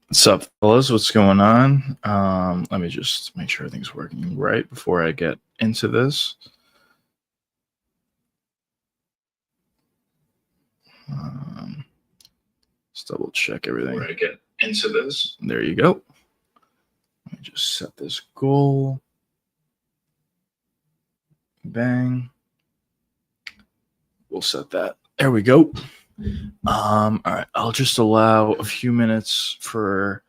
What's up, fellas? What's going on? Let me just make sure everything's working right before I get into this. Let's double check everything. Before I get into this. There you go. Let me just set this goal. Bang. We'll set that. There we go. All right. I'll just allow a few minutes for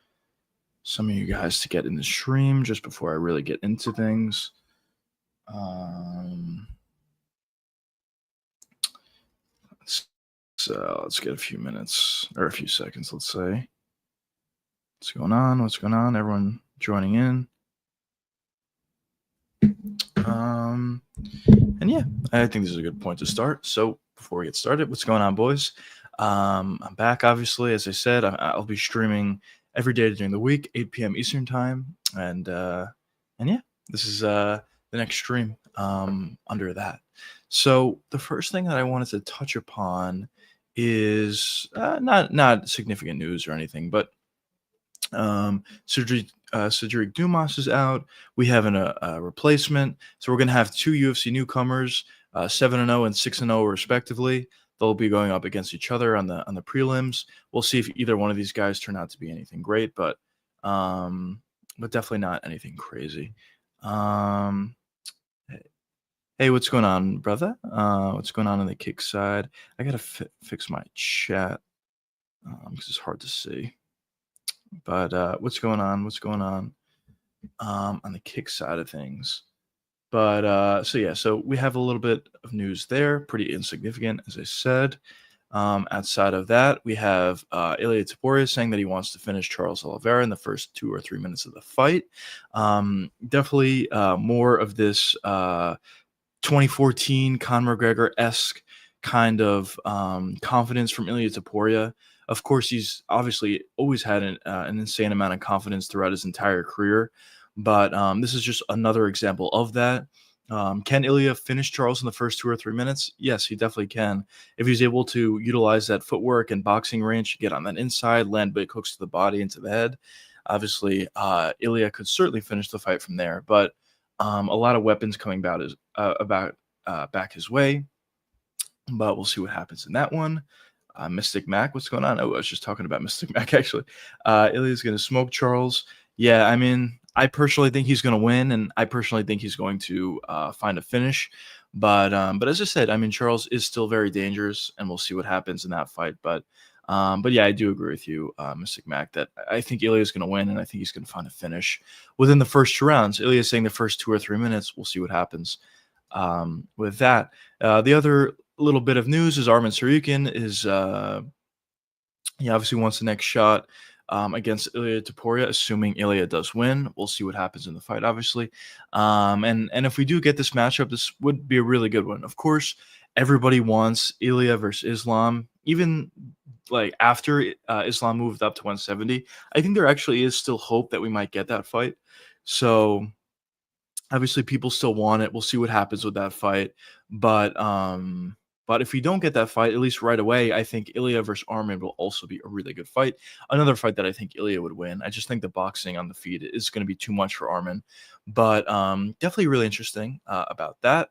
some of you guys to get in the stream just before I really get into things. Let's get a few minutes or a few seconds, let's say. What's going on? What's going on? Everyone joining in. And yeah, I think this is a good point to start. So before we get started, what's going on, boys? I'm back, obviously. As I said, I'll be streaming every day during the week, 8 p.m. Eastern time. And yeah, this is the next stream under that. So the first thing that I wanted to touch upon is not significant news or anything, but Cedric Dumas is out. We have a replacement, so we're going to have two UFC newcomers, 7-0 and 6-0 respectively. They'll be going up against each other on the prelims. We'll see if either one of these guys turn out to be anything great, but definitely not anything crazy. Hey, what's going on, brother? What's going on the kick side? I gotta fix my chat because it's hard to see. But what's going on? What's going on the kick side of things? But so we have a little bit of news there, pretty insignificant, as I said. Outside of that, we have Ilia Topuria saying that he wants to finish Charles Oliveira in the first 2 or 3 minutes of the fight. Definitely more of this 2014 Conor McGregor-esque kind of confidence from Ilia Topuria. Of course, he's obviously always had an insane amount of confidence throughout his entire career, but this is just another example of that. Can Ilya finish Charles in the first 2 or 3 minutes? Yes, he definitely can. If he's able to utilize that footwork and boxing range, get on that inside, land big hooks to the body, into the head, obviously Ilya could certainly finish the fight from there. But a lot of weapons coming back his way, but we'll see what happens in that one. Mystic Mac, what's going on? Oh, I was just talking about Mystic Mac, actually. Ilya's going to smoke Charles. Yeah, I mean, I personally think he's going to win, and I personally think he's going to find a finish. But as I said, I mean, Charles is still very dangerous, and we'll see what happens in that fight. But yeah, I do agree with you, Mystic Mac, that I think Ilya is going to win, and I think he's going to find a finish within the first 2 rounds. Ilya is saying the first 2 or 3 minutes. We'll see what happens with that. The other little bit of news is Arman Tsarukyan is he obviously wants the next shot against Ilia Topuria, assuming Ilia does win. We'll see what happens in the fight, obviously. And if we do get this matchup, this would be a really good one. Of course, everybody wants Ilia versus Islam, even like after Islam moved up to 170. I think there actually is still hope that we might get that fight. So obviously people still want it. We'll see what happens with that fight. But if we don't get that fight, at least right away, I think Ilya versus Arman will also be a really good fight. Another fight that I think Ilya would win. I just think the boxing on the feet is going to be too much for Arman. But definitely really interesting about that.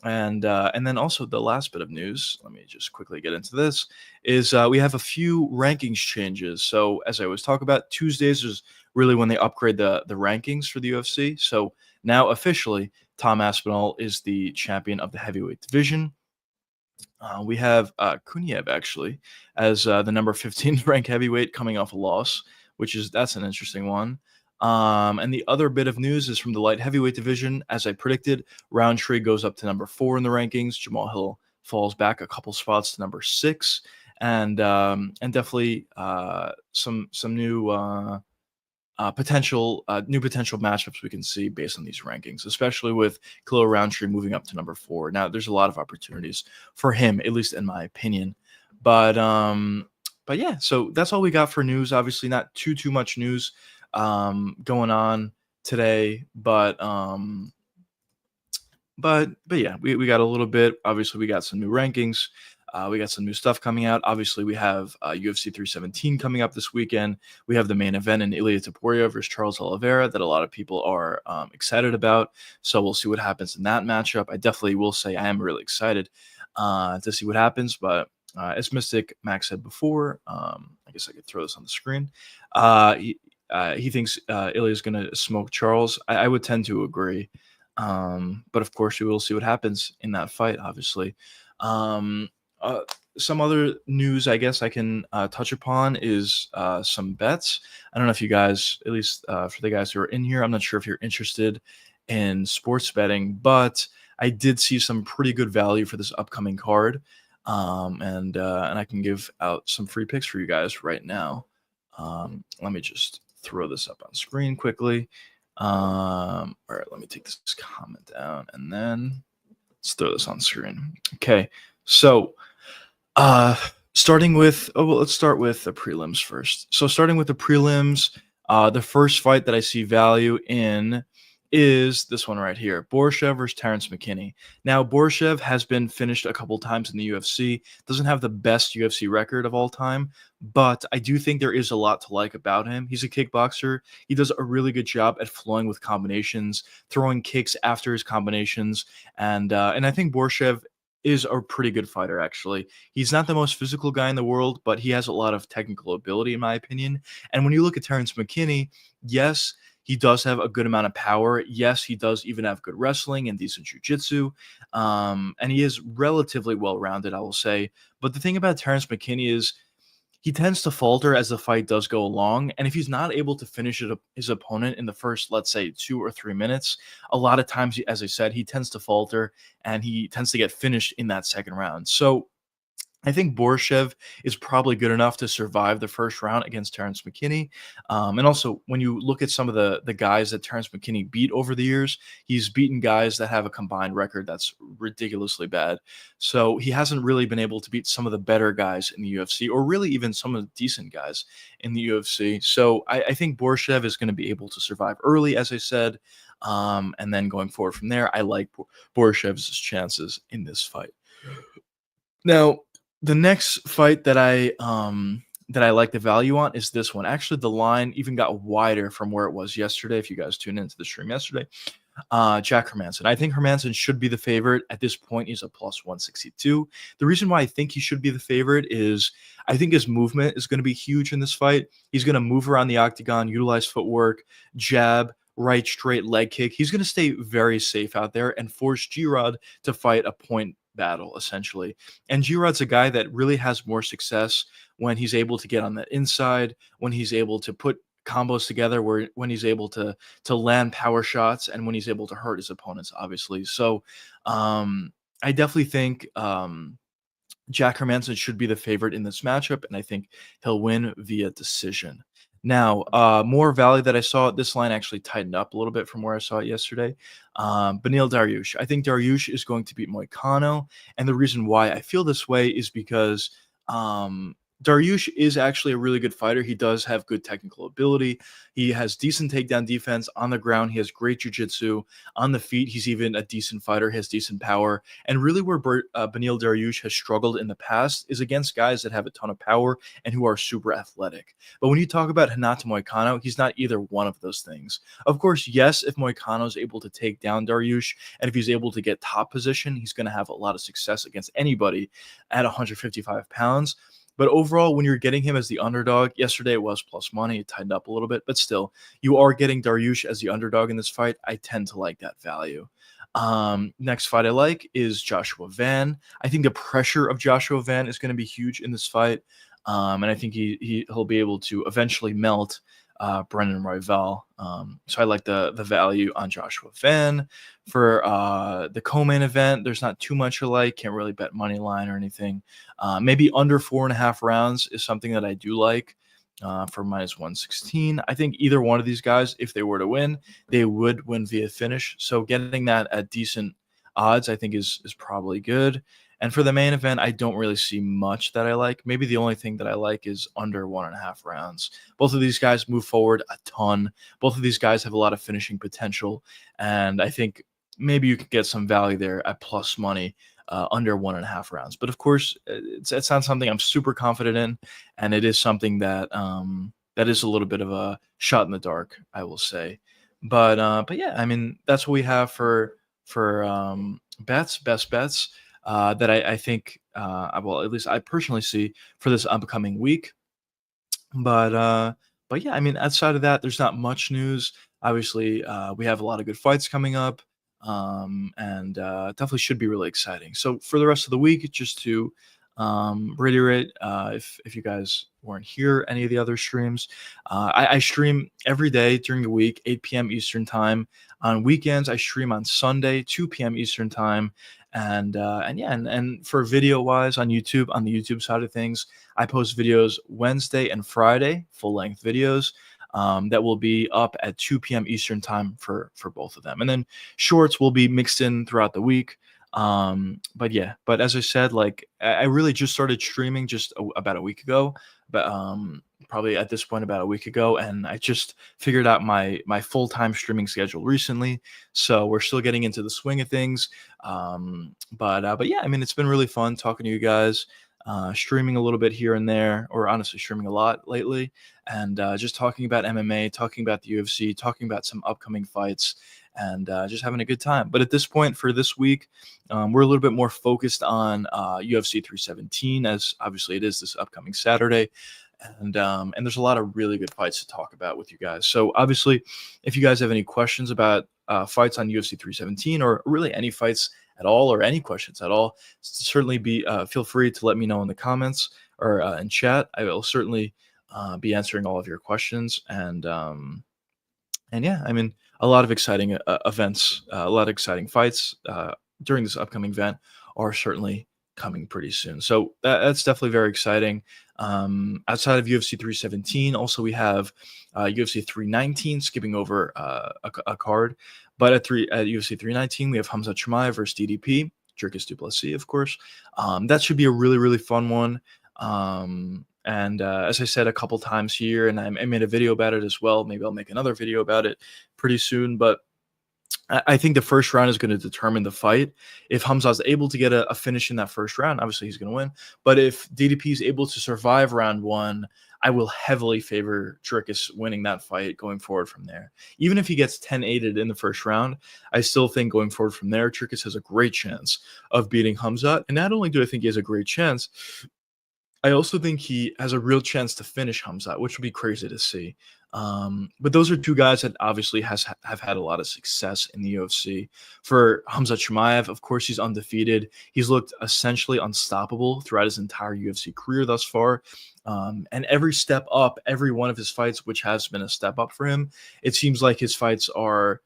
And then also the last bit of news, let me just quickly get into this, is we have a few rankings changes. So as I always talk about, Tuesdays is really when they upgrade the rankings for the UFC. So now officially, Tom Aspinall is the champion of the heavyweight division. We have Kuniev actually as the number 15 ranked heavyweight coming off a loss, that's an interesting one. And the other bit of news is from the light heavyweight division. As I predicted, Roundtree goes up to number 4 in the rankings. Jamal Hill falls back a couple spots to number 6, and definitely some new potential matchups we can see based on these rankings, especially with Khalil Roundtree moving up to number 4. Now, there's a lot of opportunities for him, at least in my opinion. But yeah, so that's all we got for news. Obviously, not too much news going on today, but yeah, we got a little bit. Obviously, we got some new rankings. We got some new stuff coming out. Obviously, we have UFC 317 coming up this weekend. We have the main event in Ilia Topuria versus Charles Oliveira that a lot of people are excited about. So we'll see what happens in that matchup. I definitely will say I am really excited to see what happens. But as Mystic Max said before, I guess I could throw this on the screen. He thinks Ilya is going to smoke Charles. I would tend to agree. But of course, we will see what happens in that fight, obviously. Um, uh, some other news I guess I can touch upon is some bets. I don't know if you guys, at least for the guys who are in here, I'm not sure if you're interested in sports betting, but I did see some pretty good value for this upcoming card. And I can give out some free picks for you guys right now. Let me just throw this up on screen quickly. All right, let me take this comment down and then let's throw this on screen. Okay, so starting with let's start with the prelims first. So starting with the prelims, the first fight that I see value in is this one right here, Borshev versus Terrence McKinney. Now, Borshev has been finished a couple times in the UFC, doesn't have the best UFC record of all time, but I do think there is a lot to like about him. He's a kickboxer. He does a really good job at flowing with combinations, throwing kicks after his combinations, and I think Borshev is a pretty good fighter, actually. He's not the most physical guy in the world, but he has a lot of technical ability, in my opinion. And when you look at Terrence McKinney, yes, he does have a good amount of power. Yes, he does even have good wrestling and decent jiu-jitsu. And he is relatively well-rounded, I will say. But the thing about Terrence McKinney is he tends to falter as the fight does go along. And if he's not able to finish his opponent in the first, let's say, 2 or 3 minutes, a lot of times, as I said, he tends to falter and he tends to get finished in that second round. So I think Borshev is probably good enough to survive the first round against Terrence McKinney. And also, when you look at some of the guys that Terrence McKinney beat over the years, he's beaten guys that have a combined record that's ridiculously bad. So he hasn't really been able to beat some of the better guys in the UFC, or really even some of the decent guys in the UFC. So I think Borshev is going to be able to survive early, as I said. And then going forward from there, I like Borshev's chances in this fight. Now, the next fight that I like the value on is this one. Actually, the line even got wider from where it was yesterday. If you guys tuned into the stream yesterday, Jack Hermanson. I think Hermanson should be the favorite at this point. He's a plus 162. The reason why I think he should be the favorite is I think his movement is going to be huge in this fight. He's going to move around the octagon, utilize footwork, jab, right straight leg kick. He's going to stay very safe out there and force G-Rod to fight a point battle, essentially. And G-Rod's a guy that really has more success when he's able to get on that inside, when he's able to put combos together, when he's able to land power shots, and when he's able to hurt his opponents, obviously. So I definitely think Jack Hermanson should be the favorite in this matchup, and I think he'll win via decision. Now, more value that I saw, this line actually tightened up a little bit from where I saw it yesterday. Beneil Dariush. I think Dariush is going to beat Moicano, and the reason why I feel this way is because Dariush is actually a really good fighter. He does have good technical ability. He has decent takedown defense on the ground. He has great jiu-jitsu. On the feet, he's even a decent fighter. He has decent power. And really where Beneil Dariush has struggled in the past is against guys that have a ton of power and who are super athletic. But when you talk about Renato Moicano, he's not either one of those things. Of course, yes, if Moicano is able to take down Dariush, and if he's able to get top position, he's going to have a lot of success against anybody at 155 pounds. But overall, when you're getting him as the underdog, yesterday it was plus money. It tightened up a little bit, but still, you are getting Dariush as the underdog in this fight. I tend to like that value. Next fight I like is Joshua Van. I think the pressure of Joshua Van is going to be huge in this fight. And I think he'll be able to eventually melt Brendan Royval. So I like the value on Joshua Van. For the co-main event, there's not too much I like. Can't really bet money line or anything. Maybe under 4.5 rounds is something that I do like for minus 116. I think either one of these guys, if they were to win, they would win via finish. So getting that at decent odds, I think is probably good. And for the main event, I don't really see much that I like. Maybe the only thing that I like is under 1.5 rounds. Both of these guys move forward a ton. Both of these guys have a lot of finishing potential. And I think maybe you could get some value there at plus money under 1.5 rounds. But of course, it's not something I'm super confident in, and it is something that that is a little bit of a shot in the dark, I will say. But yeah, I mean that's what we have for bets, best bets that I think well, at least I personally see for this upcoming week. But uh, but yeah, I mean, outside of that, there's not much news. Obviously, we have a lot of good fights coming up, and definitely should be really exciting. So for the rest of the week, just to reiterate, if you guys weren't here, any of the other streams, I stream every day during the week, 8 p.m. Eastern time. On weekends, I stream on Sunday, 2 p.m. Eastern time. And yeah, and for video wise on YouTube, on the YouTube side of things, I post videos Wednesday and Friday, full length videos that will be up at 2 p.m. Eastern time for both of them, and then shorts will be mixed in throughout the week. But yeah, but as I said, like I really just started streaming just about a week ago, but probably at this point about a week ago, and I just figured out my full time streaming schedule recently, so we're still getting into the swing of things. But yeah, I mean it's been really fun talking to you guys, streaming a little bit here and there, or honestly streaming a lot lately, and just talking about MMA, talking about the UFC, talking about some upcoming fights, and just having a good time. But at this point for this week, we're a little bit more focused on UFC 317, as obviously it is this upcoming Saturday. And there's a lot of really good fights to talk about with you guys. So obviously, if you guys have any questions about fights on UFC 317 or really any fights at all or any questions at all, certainly be feel free to let me know in the comments or in chat. I will certainly be answering all of your questions. And yeah, I mean, a lot of exciting events, a lot of exciting fights during this upcoming event are certainly coming pretty soon. So that's definitely very exciting. Outside of UFC 317, also we have UFC 319, skipping over a card. But at UFC 319, we have Hamza Chimaev versus DDP, Dricus du Plessis, of course. That should be a really, really fun one. And as I said a couple times here, and I made a video about it as well. Maybe I'll make another video about it pretty soon. But I think the first round is going to determine the fight. If Hamza is able to get a finish in that first round, obviously he's going to win. But if DDP is able to survive round one, I will heavily favor Dricus winning that fight going forward from there. Even if he gets 10-8'd in the first round, I still think going forward from there, Dricus has a great chance of beating Hamza. And not only do I think he has a great chance, I also think he has a real chance to finish Hamzat, which would be crazy to see. But those are two guys that obviously have had a lot of success in the UFC. For Hamzat Chimaev, of course, he's undefeated. He's looked essentially unstoppable throughout his entire UFC career thus far. And every step up, every one of his fights, which has been a step up for him, it seems like his fights are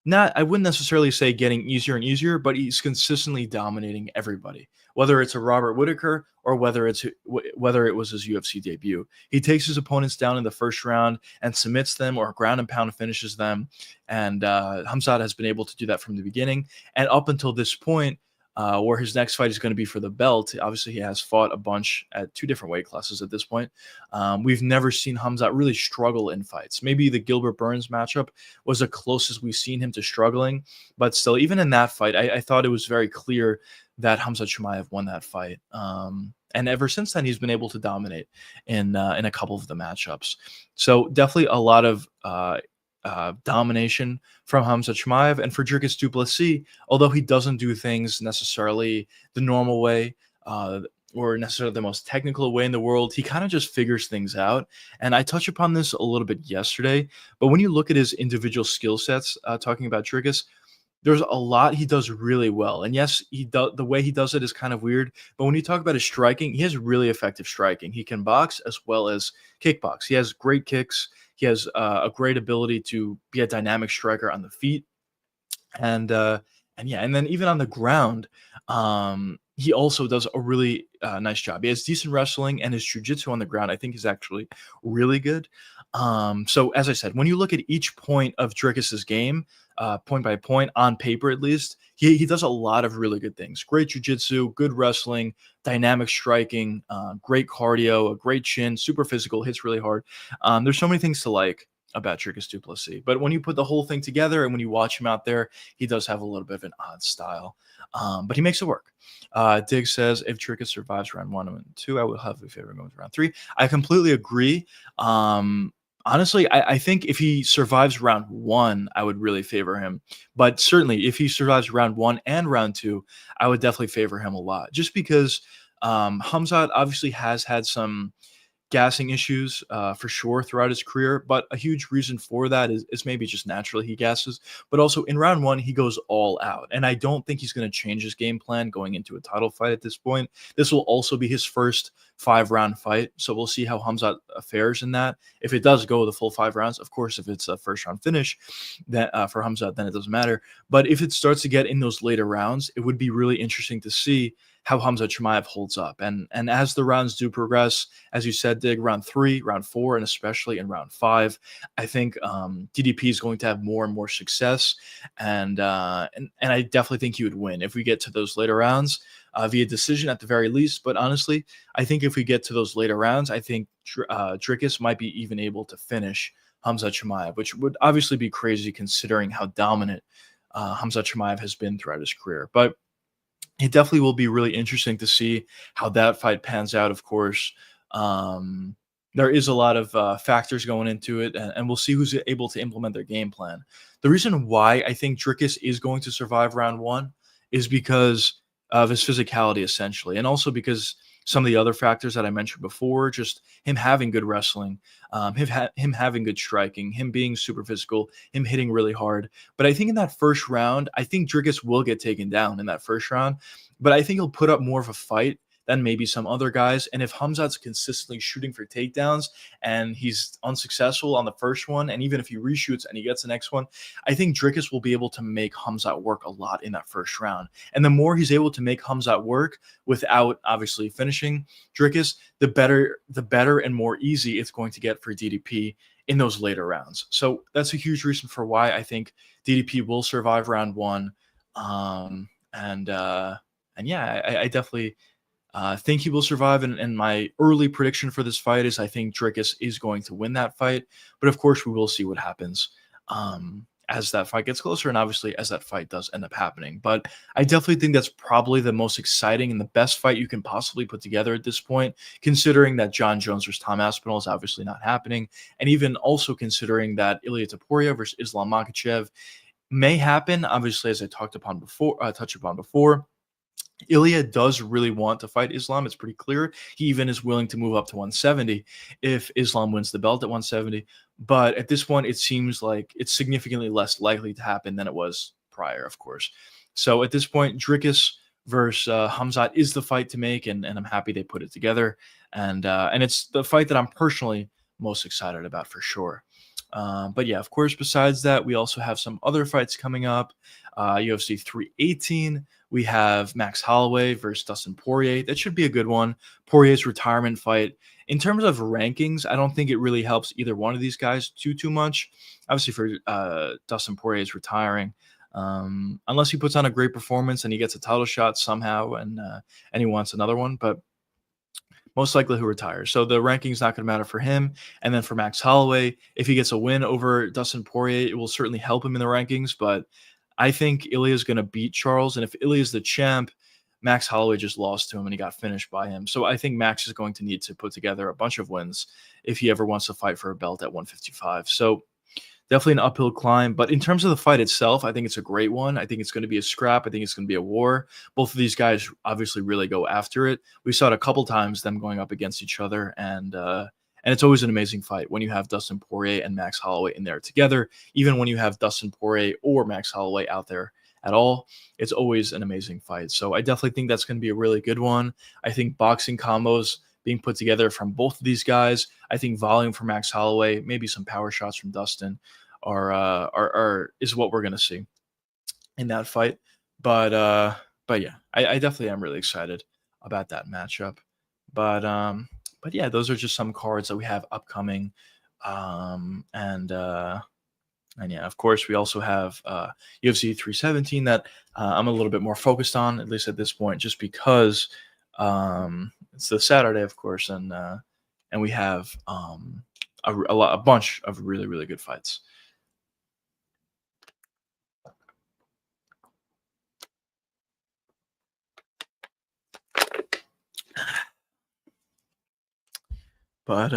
not, I wouldn't necessarily say getting easier and easier, but he's consistently dominating everybody. Whether it's a Robert Whitaker or whether it was his UFC debut, he takes his opponents down in the first round and submits them or ground and pound finishes them. And Hamzat has been able to do that from the beginning and up until this point, where his next fight is going to be for the belt. Obviously, he has fought a bunch at two different weight classes at this point. We've never seen Hamzat really struggle in fights. Maybe the Gilbert Burns matchup was the closest we've seen him to struggling, but still, even in that fight, I thought it was very clear that Hamzat Chimaev won that fight. And ever since then, he's been able to dominate in a couple of the matchups. So definitely a lot of domination from Hamza Chimaev. And for Dricus du Plessis, although he doesn't do things necessarily the normal way or necessarily the most technical way in the world, he kind of just figures things out. And I touched upon this a little bit yesterday, but when you look at his individual skill sets, talking about Dricus, there's a lot he does really well. And yes, the way he does it is kind of weird. But when you talk about his striking, he has really effective striking. He can box as well as kickbox. He has great kicks. He has a great ability to be a dynamic striker on the feet. And yeah, and then even on the ground, he also does a really nice job. He has decent wrestling, and his jiu-jitsu on the ground, I think, is actually really good. So as I said, when you look at each point of Dricus's game, point by point, on paper at least, he does a lot of really good things. Great jiu-jitsu, good wrestling, dynamic striking, great cardio, a great chin, super physical, hits really hard. There's so many things to like. about Dricus du Plessis. But when you put the whole thing together and when you watch him out there, he does have a little bit of an odd style, but he makes it work. Dig says, if Dricus survives round 1 and 2, I will have a favorite going to round 3. I completely agree. Honestly, I think if he survives round 1, I would really favor him. But certainly, if he survives round 1 and round 2, I would definitely favor him a lot. Just because Hamzat obviously has had some gassing issues for sure throughout his career, but a huge reason for that is maybe just naturally he gasses, but also in round 1 he goes all out, and I don't think he's going to change his game plan going into a title fight at this point. This will also be his first 5-round fight, so we'll see how Hamzat fares in that. If it does go the full 5 rounds, of course, if it's a first round finish, that for Hamzat, then it doesn't matter. But if it starts to get in those later rounds, it would be really interesting to see how Hamzat Chimaev holds up. And as the rounds do progress, as you said, Dig, round 3, round 4, and especially in round 5, I think DDP is going to have more and more success, and I definitely think he would win if we get to those later rounds via decision at the very least. But honestly, I think if we get to those later rounds, I think Dricus might be even able to finish Hamzat Chimaev, which would obviously be crazy considering how dominant Hamzat Chimaev has been throughout his career. But it definitely will be really interesting to see how that fight pans out. Of course, there is a lot of factors going into it, and we'll see who's able to implement their game plan. The reason why I think Dricus is going to survive round 1 is because of his physicality, essentially, and also because some of the other factors that I mentioned before, just him having good wrestling, him having good striking, him being super physical, him hitting really hard. But I think in that first round, I think Dricus will get taken down in that first round, but I think he'll put up more of a fight than maybe some other guys. And if Hamzat's consistently shooting for takedowns and he's unsuccessful on the first one, and even if he reshoots and he gets the next one, I think Dricus will be able to make Hamzat work a lot in that first round. And the more he's able to make Hamzat work without obviously finishing Dricus, the better and more easy it's going to get for DDP in those later rounds. So that's a huge reason for why I think DDP will survive round 1. And yeah, I definitely think he will survive. And my early prediction for this fight is I think Dricus is going to win that fight. But of course, we will see what happens as that fight gets closer, and obviously as that fight does end up happening. But I definitely think that's probably the most exciting and the best fight you can possibly put together at this point, considering that John Jones versus Tom Aspinall is obviously not happening, and even also considering that Ilia Topuria versus Islam Makhachev may happen. Obviously, as I touched upon before, Ilya does really want to fight Islam. It's pretty clear. He even is willing to move up to 170 if Islam wins the belt at 170. But at this point, it seems like it's significantly less likely to happen than it was prior, of course. So at this point, Dricus versus Hamzat is the fight to make, and I'm happy they put it together. And it's the fight that I'm personally most excited about for sure. But yeah, of course, besides that, we also have some other fights coming up. UFC 318, we have Max Holloway versus Dustin Poirier. That should be a good one. Poirier's retirement fight. In terms of rankings, I don't think it really helps either one of these guys too much. Obviously, for Dustin Poirier is retiring, unless he puts on a great performance and he gets a title shot somehow, and he wants another one. But most likely who retires. So the ranking's not going to matter for him. And then for Max Holloway, if he gets a win over Dustin Poirier, it will certainly help him in the rankings. But I think Ilya is going to beat Charles. And if Ilya is the champ, Max Holloway just lost to him and he got finished by him. So I think Max is going to need to put together a bunch of wins if he ever wants to fight for a belt at 155. So definitely an uphill climb. But in terms of the fight itself, I think it's a great one. I think it's going to be a scrap. I think it's going to be a war. Both of these guys obviously really go after it. We saw it a couple times, them going up against each other. And it's always an amazing fight when you have Dustin Poirier and Max Holloway in there together. Even when you have Dustin Poirier or Max Holloway out there at all, it's always an amazing fight. So I definitely think that's going to be a really good one. I think boxing combos being put together from both of these guys. I think volume from Max Holloway, maybe some power shots from Dustin, is what we're gonna see in that fight. But yeah, I definitely am really excited about that matchup. But yeah, those are just some cards that we have upcoming. And yeah, of course, we also have UFC 317 that I'm a little bit more focused on, at least at this point, just because it's the Saturday, of course, and we have a bunch of really really good fights. But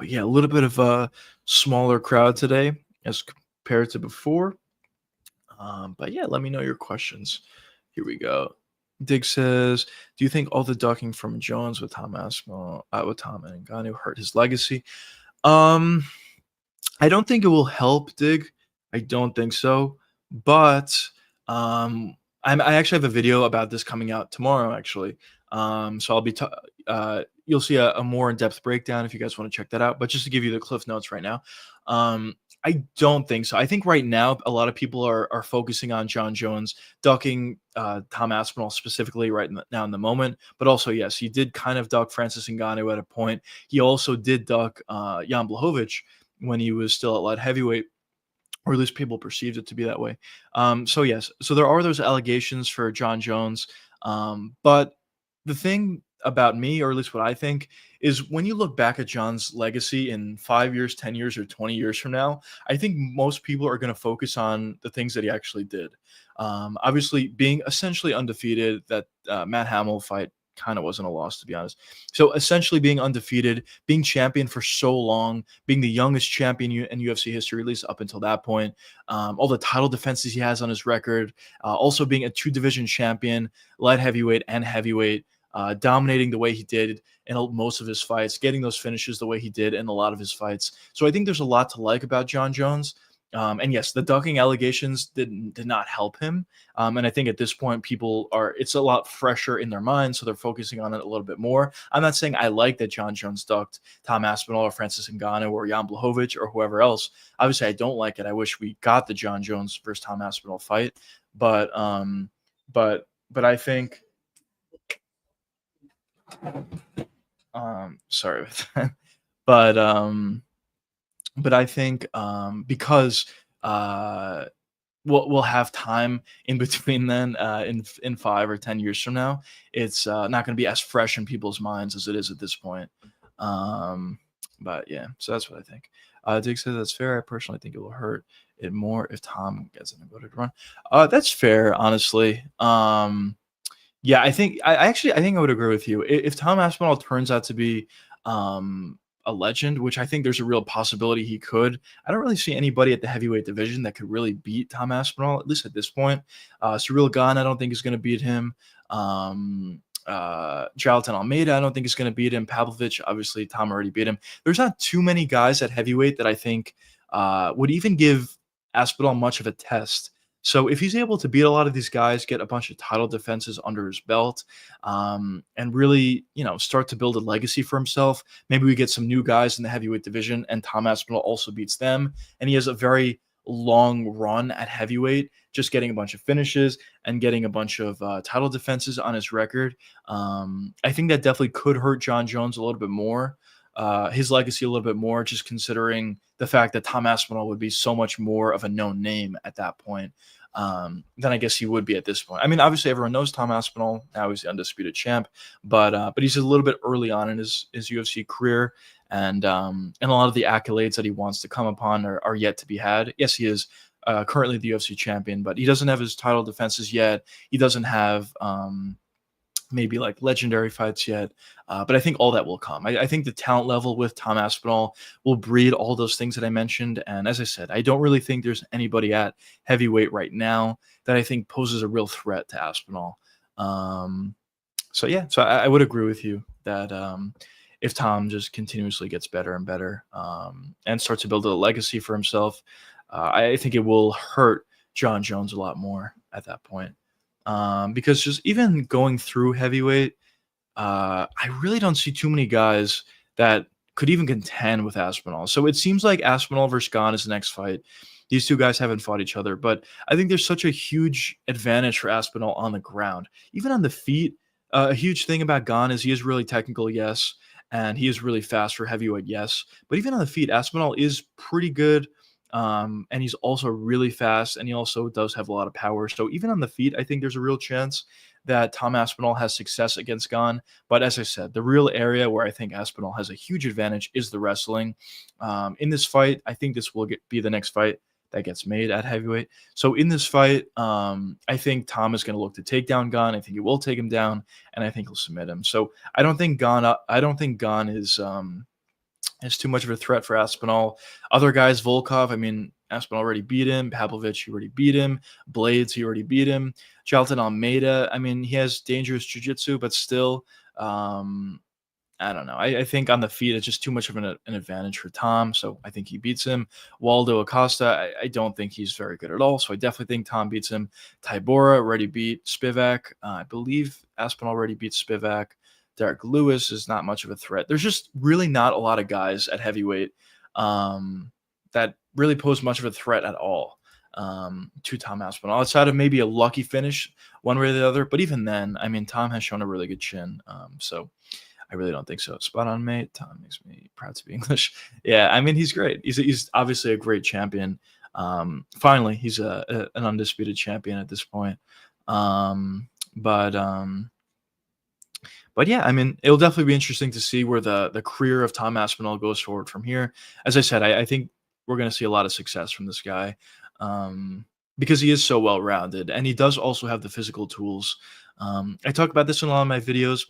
yeah, a little bit of a smaller crowd today as compared to before. But yeah, let me know your questions. Here we go. Dig says, "Do you think all the ducking from Jones with with Tom and Ngannou hurt his legacy?" Um, I don't think it will help, Dig. I don't think so. But I actually have a video about this coming out tomorrow, actually. So you'll see a more in depth breakdown if you guys want to check that out. But just to give you the cliff notes right now, um, I don't think so. I think right now a lot of people are focusing on John Jones ducking Tom Aspinall specifically now in the moment. But also, yes, he did kind of duck Francis Ngannou at a point. He also did duck Jan Blachowicz when he was still at light heavyweight, or at least people perceived it to be that way. So yes, so there are those allegations for John Jones, but the thing about me, or at least what I think, is when you look back at John's legacy in 5 years, 10 years, or 20 years from now, I think most people are going to focus on the things that he actually did. Obviously, being essentially undefeated, that Matt Hamill fight kind of wasn't a loss, to be honest. So essentially being undefeated, being champion for so long, being the youngest champion in UFC history, at least up until that point, all the title defenses he has on his record, also being a two-division champion, light heavyweight and heavyweight, dominating the way he did in most of his fights, getting those finishes the way he did in a lot of his fights. So I think there's a lot to like about John Jones. And yes, the ducking allegations did not help him. And I think at this point, it's a lot fresher in their minds, so they're focusing on it a little bit more. I'm not saying I like that John Jones ducked Tom Aspinall or Francis Ngannou or Jan Blachowicz or whoever else. Obviously, I don't like it. I wish we got the John Jones versus Tom Aspinall fight, but I think sorry about that. But I think because uh we'll have time in between then, in 5 or 10 years from now, it's not going to be as fresh in people's minds as it is at this point. Um, but yeah, so that's what I think. Dig says that's fair. I personally think it will hurt it more if Tom gets an ability to run. That's fair, honestly. Yeah, I think I would agree with you. If Tom Aspinall turns out to be a legend, which I think there's a real possibility he could, I don't really see anybody at the heavyweight division that could really beat Tom Aspinall, at least at this point. Cyril Gane, I don't think is going to beat him. Charlton Almeida, I don't think is going to beat him. Pavlovich, obviously, Tom already beat him. There's not too many guys at heavyweight that I think would even give Aspinall much of a test. So if he's able to beat a lot of these guys, get a bunch of title defenses under his belt, and really, start to build a legacy for himself, maybe we get some new guys in the heavyweight division, and Tom Aspinall also beats them, and he has a very long run at heavyweight, just getting a bunch of finishes and getting a bunch of title defenses on his record. I think that definitely could hurt John Jones a little bit more, his legacy a little bit more, just considering the fact that Tom Aspinall would be so much more of a known name at that point, than I guess he would be at this point. I mean, obviously everyone knows Tom Aspinall. Now he's the undisputed champ, but he's a little bit early on in his UFC career, and a lot of the accolades that he wants to come upon are yet to be had. Yes, he is currently the UFC champion, but he doesn't have his title defenses yet. He doesn't have maybe like legendary fights yet. But I think all that will come. I think the talent level with Tom Aspinall will breed all those things that I mentioned. And as I said, I don't really think there's anybody at heavyweight right now that I think poses a real threat to Aspinall. So yeah, so I would agree with you that if Tom just continuously gets better and better, and starts to build a legacy for himself, I think it will hurt John Jones a lot more at that point. Because just even going through heavyweight, I really don't see too many guys that could even contend with Aspinall. So it seems like Aspinall versus Gane is the next fight. These two guys haven't fought each other, but I think there's such a huge advantage for Aspinall on the ground. Even on the feet, a huge thing about Gane is he is really technical, yes, and he is really fast for heavyweight, yes. But even on the feet, Aspinall is pretty good. And he's also really fast, and he also does have a lot of power. So even on the feet, I think there's a real chance that Tom Aspinall has success against Gane. But as I said, the real area where I think Aspinall has a huge advantage is the wrestling. In this fight, I think this will be the next fight that gets made at heavyweight. So in this fight, I think Tom is going to look to take down Gane. I think he will take him down, and I think he'll submit him. So I don't think Gane. I don't think Gane is too much of a threat for Aspinall. Other guys, Volkov, I mean, Aspinall already beat him. Pavlovich, he already beat him. Blades, he already beat him. Jalton Almeida, I mean, he has dangerous jiu-jitsu, but still, I don't know. I think on the feet, it's just too much of an advantage for Tom. So I think he beats him. Waldo Acosta, I don't think he's very good at all. So I definitely think Tom beats him. Tybura already beat Spivak. I believe Aspinall already beat Spivak. Derek Lewis is not much of a threat. There's just really not a lot of guys at heavyweight that really pose much of a threat at all to Tom Aspinall, outside of maybe a lucky finish one way or the other. But even then, I mean, Tom has shown a really good chin. So I really don't think so. Spot on, mate. Tom makes me proud to be English. Yeah, I mean, he's great. He's obviously a great champion. Finally, he's an undisputed champion at this point. But yeah, I mean, it'll definitely be interesting to see where the career of Tom Aspinall goes forward from here. As I said, I think we're going to see a lot of success from this guy because he is so well rounded, and he does also have the physical tools. I talk about this in a lot of my videos,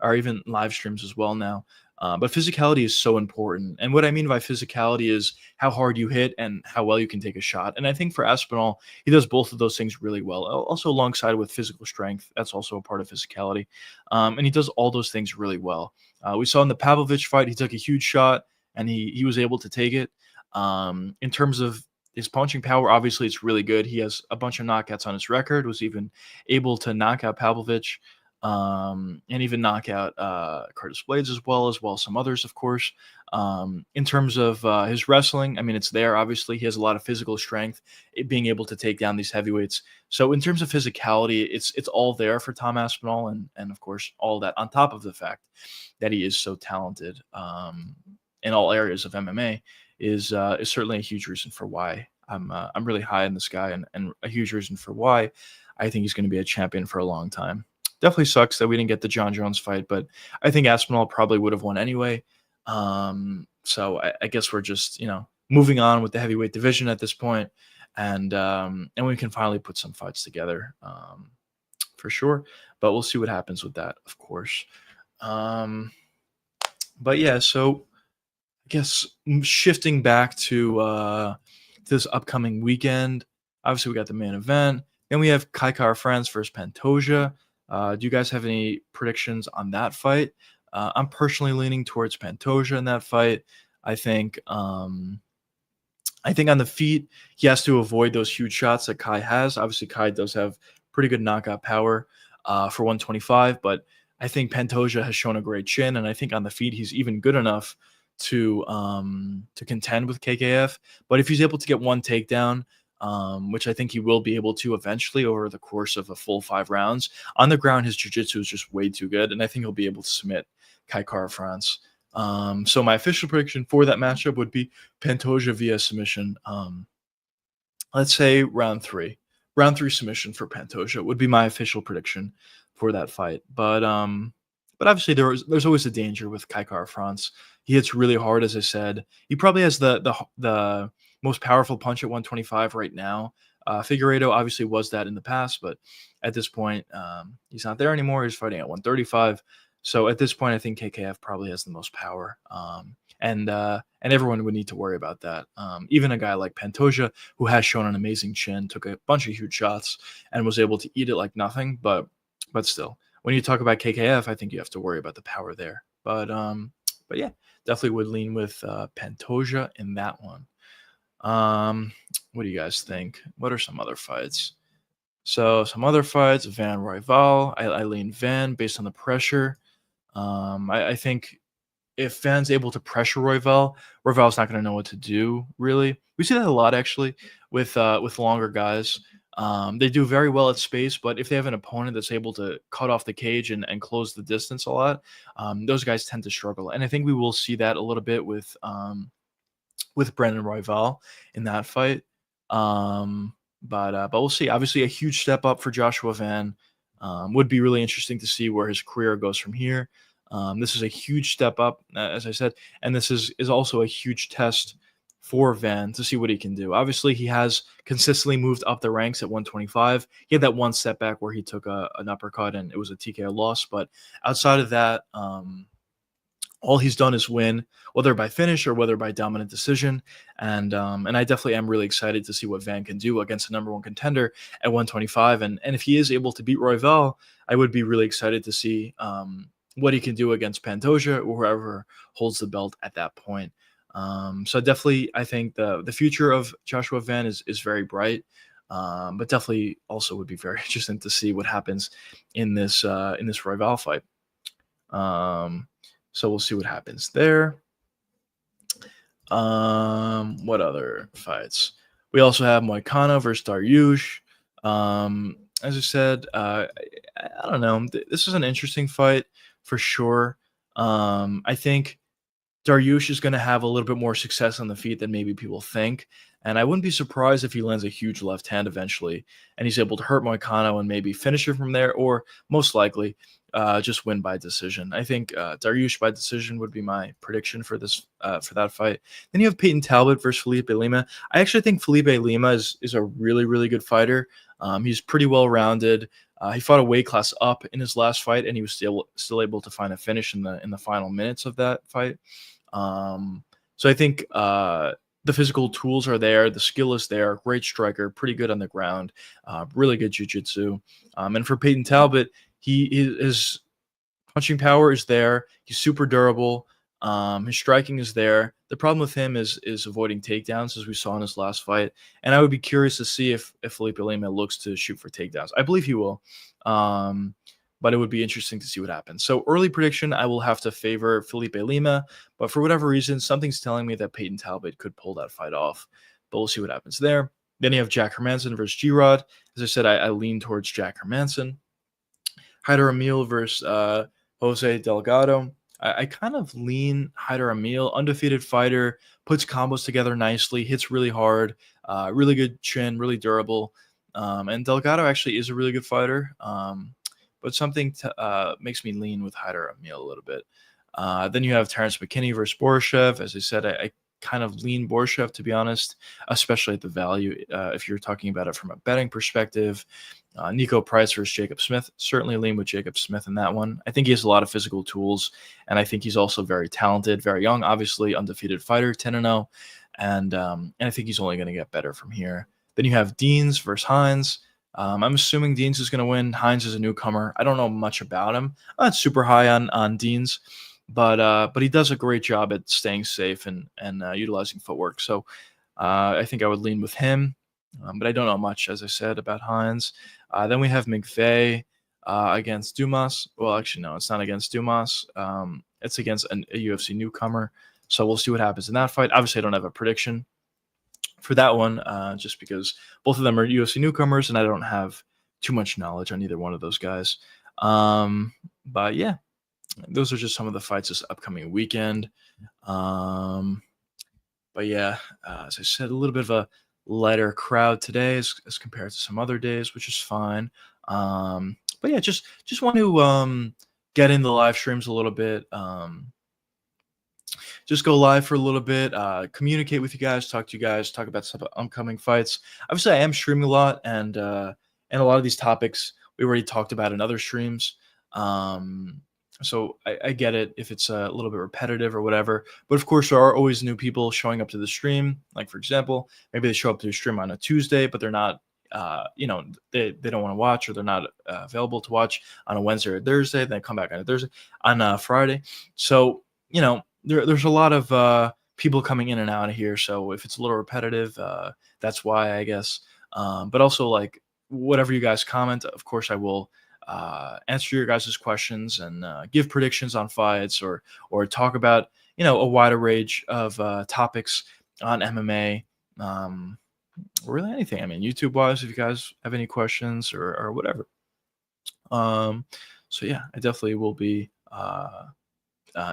or even live streams as well now. But physicality is so important. And what I mean by physicality is how hard you hit and how well you can take a shot. And I think for Aspinall, he does both of those things really well. Also alongside with physical strength, that's also a part of physicality. And he does all those things really well. We saw in the Pavlovich fight, he took a huge shot and he was able to take it. In terms of his punching power, obviously it's really good. He has a bunch of knockouts on his record, was even able to knock out Pavlovich. And even knock out Curtis Blades as well as some others, of course. In terms of his wrestling, I mean, it's there. Obviously, he has a lot of physical strength, being able to take down these heavyweights. So in terms of physicality, it's all there for Tom Aspinall, and of course, all that on top of the fact that he is so talented in all areas of MMA is certainly a huge reason for why I'm really high in this guy, and a huge reason for why I think he's going to be a champion for a long time. Definitely sucks that we didn't get the John Jones fight, but I think Aspinall probably would have won anyway. So I guess we're just, moving on with the heavyweight division at this point, and we can finally put some fights together for sure. But we'll see what happens with that, of course. But yeah, so I guess shifting back to this upcoming weekend, obviously we got the main event. Then we have Kai Kara-France versus Pantoja. Do you guys have any predictions on that fight? I'm personally leaning towards Pantoja in that fight. I think on the feet, he has to avoid those huge shots that Kai has. Obviously, Kai does have pretty good knockout power for 125, but I think Pantoja has shown a great chin, and I think on the feet he's even good enough to contend with KKF. But if he's able to get one takedown, which I think he will be able to eventually over the course of a full 5 rounds. On the ground, his jiu-jitsu is just way too good, and I think he'll be able to submit Kai Kara-France. So my official prediction for that matchup would be Pantoja via submission. Let's say round 3. Round 3 submission for Pantoja would be my official prediction for that fight. But obviously there's always a danger with Kai Kara-France. He hits really hard, as I said. He probably has the most powerful punch at 125 right now. Figueiredo obviously was that in the past, but at this point, he's not there anymore. He's fighting at 135. So at this point, I think KKF probably has the most power. And everyone would need to worry about that. Even a guy like Pantoja, who has shown an amazing chin, took a bunch of huge shots and was able to eat it like nothing. But still, when you talk about KKF, I think you have to worry about the power there. But yeah, definitely would lean with Pantoja in that one. What do you guys think? What are some other fights? So some other fights, Van Royval. I lean Van based on the pressure. I think if Van's able to pressure Royval, Royval's not going to know what to do, really. We see that a lot, actually, with longer guys. They do very well at space, but if they have an opponent that's able to cut off the cage and close the distance a lot, those guys tend to struggle. And I think we will see that a little bit with Brandon Royval in that fight. But we'll see. Obviously, a huge step up for Joshua Van. Would be really interesting to see where his career goes from here. This is a huge step up, as I said, and this is also a huge test for Van to see what he can do. Obviously, he has consistently moved up the ranks at 125. He had that one setback where he took an uppercut and it was a TKO loss, but outside of that, all he's done is win, whether by finish or whether by dominant decision. And I definitely am really excited to see what Van can do against the number one contender at 125. And if he is able to beat Royval, I would be really excited to see what he can do against Pantoja or whoever holds the belt at that point. So definitely, I think the future of Joshua Van is very bright. But definitely also would be very interesting to see what happens in this Royval fight. So we'll see what happens there. What other fights? We also have Moicano versus Dariush. As I said, I don't know. This is an interesting fight for sure. I think Dariush is going to have a little bit more success on the feet than maybe people think. And I wouldn't be surprised if he lands a huge left hand eventually and he's able to hurt Moicano and maybe finish it from there, or most likely just win by decision. I think Dariush by decision would be my prediction for this for that fight. Then you have Peyton Talbot versus Felipe Lima. I actually think Felipe Lima is a really, really good fighter. He's pretty well rounded. He fought a weight class up in his last fight, and he was still able to find a finish in the final minutes of that fight. So I think the physical tools are there, the skill is there. Great striker, pretty good on the ground, really good jiu-jitsu. And for Peyton Talbot, his punching power is there. He's super durable. His striking is there. The problem with him is avoiding takedowns, as we saw in his last fight. And I would be curious to see if Felipe Lima looks to shoot for takedowns. I believe he will. But it would be interesting to see what happens. So early prediction, I will have to favor Felipe Lima. But for whatever reason, something's telling me that Peyton Talbot could pull that fight off. But we'll see what happens there. Then you have Jack Hermanson versus G-Rod. As I said, I lean towards Jack Hermanson. Haider Emil versus Jose Delgado. I kind of lean Haider Emil, undefeated fighter, puts combos together nicely, hits really hard, really good chin, really durable. And Delgado actually is a really good fighter, but something makes me lean with Haider Emil a little bit. Then you have Terrence McKinney versus Borishev. As I said, I kind of lean Borishev, to be honest, especially at the value. If you're talking about it from a betting perspective, Nico Price versus Jacob Smith, certainly lean with Jacob Smith in that one. I think he has a lot of physical tools, and I think he's also very talented, very young, obviously undefeated fighter, 10-0, and I think he's only going to get better from here. Then you have Deans versus Hines. I'm assuming Deans is going to win. Hines is a newcomer. I don't know much about him. I'm not super high on Deans, but he does a great job at staying safe and utilizing footwork. So I think I would lean with him, but I don't know much, as I said, about Hines. Then we have McVeigh against Dumas. Well, actually, no, it's not against Dumas. It's against a UFC newcomer. So we'll see what happens in that fight. Obviously, I don't have a prediction for that one, just because both of them are UFC newcomers, and I don't have too much knowledge on either one of those guys. But yeah, those are just some of the fights this upcoming weekend. But yeah, as I said, a little bit of a lighter crowd today as compared to some other days, which is fine. But yeah, just want to get in the live streams a little bit. Just go live for a little bit, communicate with you guys, talk to you guys, talk about some upcoming fights. Obviously, I am streaming a lot, and a lot of these topics we already talked about in other streams. So I get it if it's a little bit repetitive or whatever. But of course, there are always new people showing up to the stream. Like, for example, maybe they show up to the stream on a Tuesday, but they're not, they don't want to watch, or they're not available to watch on a Wednesday or Thursday. Then they come back on a Friday. So, there's a lot of people coming in and out of here. So if it's a little repetitive, that's why, I guess. But also, like, whatever you guys comment, of course, I will answer your guys' questions and give predictions on fights, or talk about, a wider range of topics on MMA, or really anything. I mean, YouTube-wise, if you guys have any questions or whatever. So yeah, I definitely will be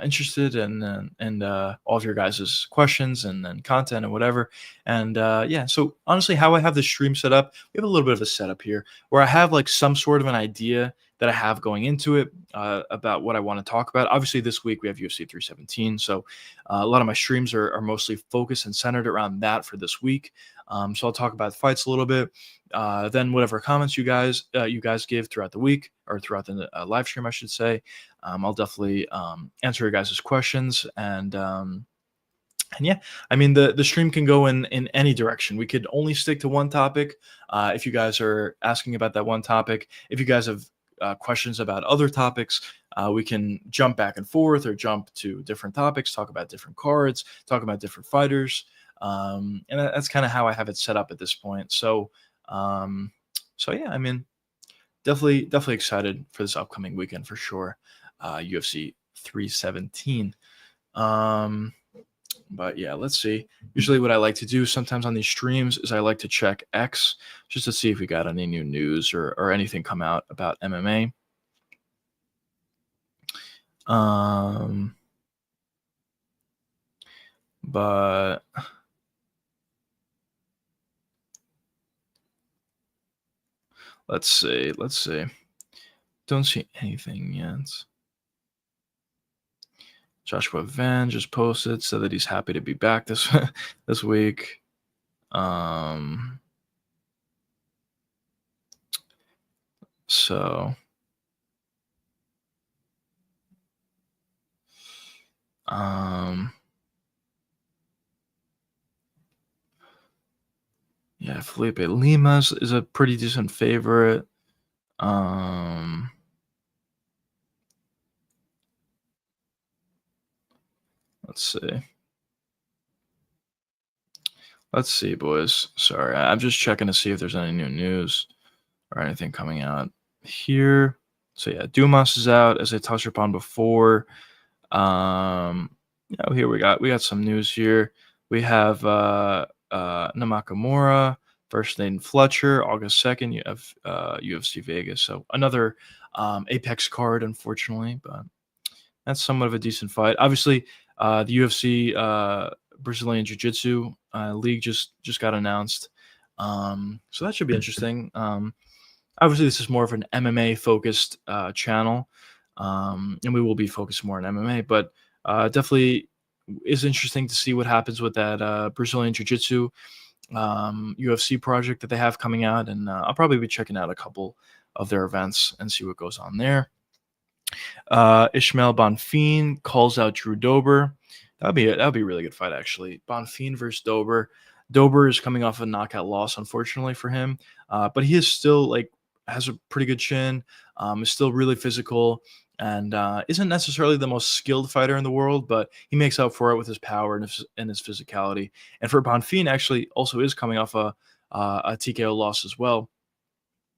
interested and all of your guys' questions and then content and whatever. And yeah, so honestly, how I have the stream set up, we have a little bit of a setup here where I have like some sort of an idea that I have going into it about what I want to talk about. Obviously, this week we have UFC 317, so a lot of my streams are mostly focused and centered around that for this week. So I'll talk about the fights a little bit. Then whatever comments you guys give throughout the week or throughout the live stream, I should say, I'll definitely answer your guys' questions and yeah, I mean the stream can go in any direction. We could only stick to one topic. If you guys are asking about that one topic, if you guys have questions about other topics, we can jump back and forth or jump to different topics, talk about different cards, talk about different fighters, and that's kind of how I have it set up at this point. Um, so yeah, I mean, definitely excited for this upcoming weekend for sure. UFC 317. Um, but yeah, let's see. Usually, what I like to do sometimes on these streams is I like to check X just to see if we got any new news or anything come out about MMA. But let's see. Let's see. Don't see anything yet. Joshua Van just posted, said that he's happy to be back this this week. Um, so um, yeah, Felipe Limas is a pretty decent favorite. Um, let's see. Let's see, boys. Sorry, I'm just checking to see if there's any new news or anything coming out here. So yeah, Dumas is out, as I touched upon before. Here we got some news here. We have Namakamura versus Nathan Fletcher, August 2nd. You have UFC Vegas. So another Apex card, unfortunately, but that's somewhat of a decent fight. Obviously, the UFC Brazilian Jiu-Jitsu league just got announced. So that should be interesting. Obviously, this is more of an MMA focused channel, and we will be focused more on MMA, but definitely is interesting to see what happens with that Brazilian Jiu-Jitsu UFC project that they have coming out, and I'll probably be checking out a couple of their events and see what goes on there. Ishmael Bonfim calls out Drew Dober. That'd be a really good fight, actually. Bonfim versus Dober. Dober is coming off a knockout loss, unfortunately for him, but he is still like has a pretty good chin. Is still really physical and isn't necessarily the most skilled fighter in the world, but he makes up for it with his power and his physicality. And for Bonfim, actually, also is coming off a TKO loss as well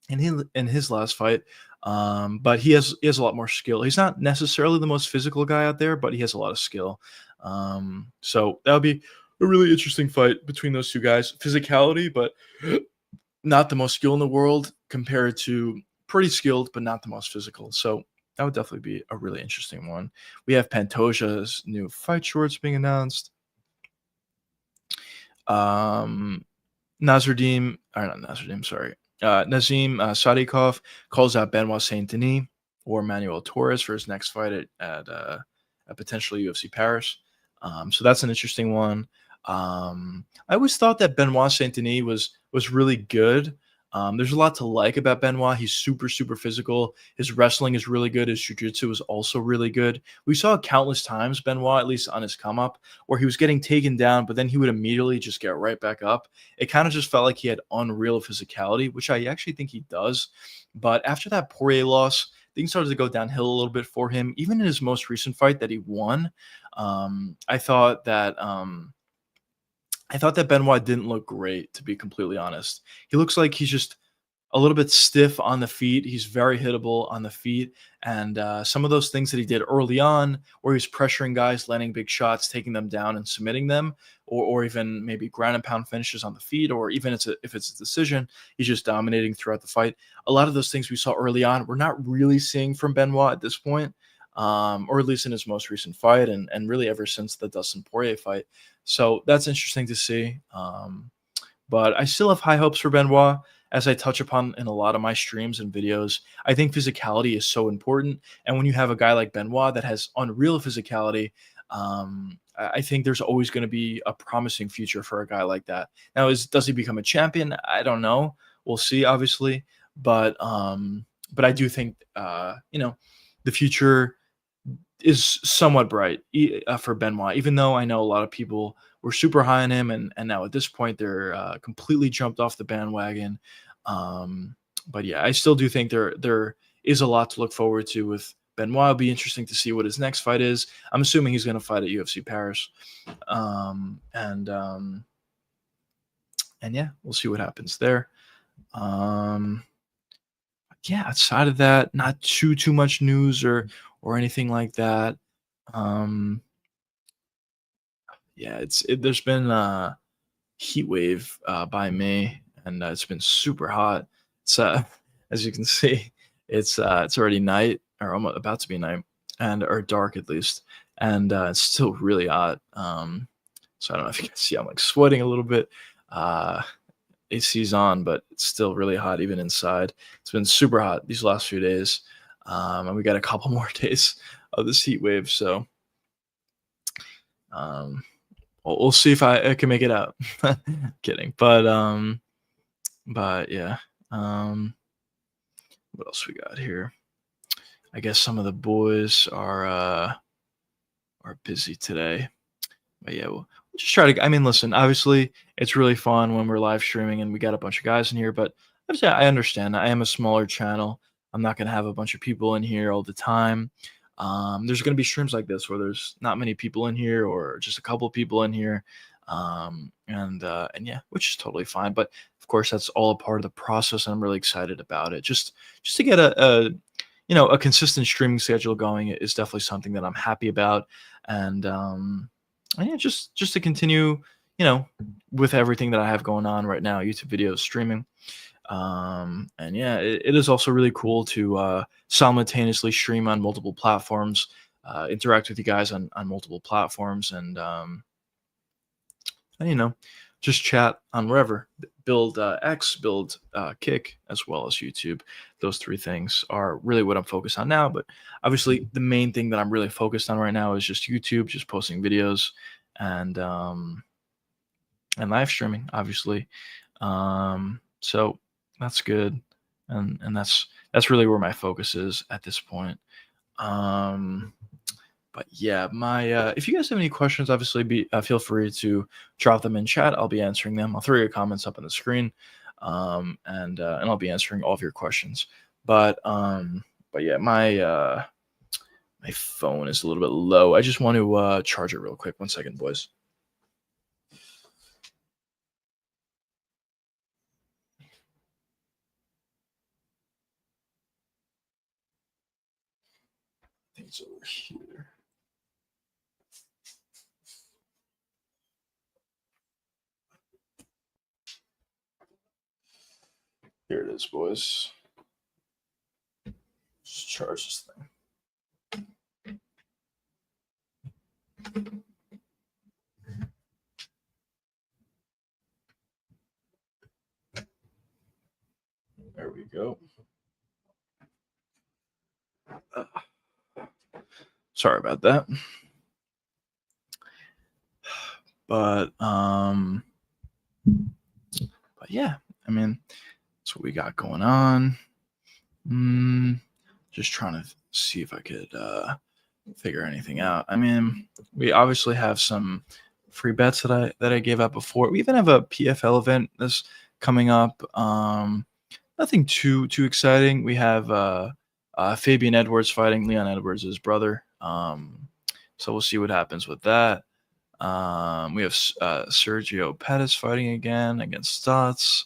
in his last fight. But he has a lot more skill. He's not necessarily the most physical guy out there, but he has a lot of skill. So that'll be a really interesting fight between those two guys. Physicality, but not the most skill in the world compared to pretty skilled, but not the most physical. So that would definitely be a really interesting one. We have Pantoja's new fight shorts being announced. Nazim Sadikov calls out Benoit Saint Denis or Manuel Torres for his next fight at potential UFC Paris. So that's an interesting one. I always thought that Benoit Saint Denis was really good. There's a lot to like about Benoit. He's super physical. His wrestling is really good. His jiu-jitsu is also really good. We saw countless times Benoit, at least on his come up, where he was getting taken down, but then he would immediately just get right back up. It kind of just felt like he had unreal physicality, which I actually think he does. But after that Poirier loss, things started to go downhill a little bit for him. Even in his most recent fight that he won, I thought that Benoit didn't look great, to be completely honest. He looks like he's just a little bit stiff on the feet. He's very hittable on the feet. And some of those things that he did early on, where he's pressuring guys, landing big shots, taking them down and submitting them, or even maybe ground and pound finishes on the feet, or even if it's a decision, he's just dominating throughout the fight. A lot of those things we saw early on, we're not really seeing from Benoit at this point. or at least in his most recent fight, and really ever since the Dustin Poirier fight. So that's interesting to see. But I still have high hopes for Benoit, as I touch upon in a lot of my streams and videos. I think physicality is so important, and when you have a guy like Benoit that has unreal physicality, I think there's always going to be a promising future for a guy like that. Now, is does he become a champion? I don't know. We'll see, obviously, but I do think the future is somewhat bright for Benoit, even though I know a lot of people were super high on him, and now at this point they're completely jumped off the bandwagon. But yeah, I still do think there is a lot to look forward to with Benoit. It'll be interesting to see what his next fight is. I'm assuming he's going to fight at UFC Paris, um, and um, and yeah, we'll see what happens there. Um, yeah, outside of that, not too much news or anything like that. Um, yeah, there's been heat wave by me, and it's been super hot. It's as you can see, it's already night or almost about to be night, and or dark at least, and it's still really hot. So I don't know if you can see, I'm like sweating a little bit. Uh, AC's on, but it's still really hot even inside. It's been super hot these last few days, and we got a couple more days of this heat wave. So um, we'll see if I can make it out. Kidding, but yeah. Um, what else we got here? I guess some of the boys are busy today. But yeah, we'll just try to. I mean, listen. Obviously, it's really fun when we're live streaming and we got a bunch of guys in here. But obviously, I understand. I am a smaller channel. I'm not gonna have a bunch of people in here all the time. There's gonna be streams like this where there's not many people in here or just a couple people in here, and yeah, which is totally fine. But of course, that's all a part of the process, and I'm really excited about it. Just to get a consistent streaming schedule going is definitely something that I'm happy about, and yeah, just to continue, with everything that I have going on right now, YouTube videos, streaming, and yeah, it is also really cool to simultaneously stream on multiple platforms, interact with you guys on multiple platforms, and just chat on wherever. Build X, build Kick, as well as YouTube. Those three things are really what I'm focused on now. But obviously, the main thing that I'm really focused on right now is just YouTube, just posting videos and um, and live streaming, obviously. So that's good, and that's really where my focus is at this point. Um, but yeah, my if you guys have any questions, obviously be feel free to drop them in chat. I'll be answering them. I'll throw your comments up on the screen, and I'll be answering all of your questions. But yeah, my phone is a little bit low. I just want to charge it real quick. 1 second, boys. I think it's over here. Here it is, boys. Just charge this thing. There we go. Sorry about that. But yeah, I mean, that's what we got going on. Just trying to see if I could figure anything out. I mean, we obviously have some free bets that I gave out before. We even have a PFL event that's coming up. Nothing too exciting. We have Fabian Edwards fighting Leon Edwards' brother. So we'll see what happens with that. We have Sergio Pettis fighting again against Stotts.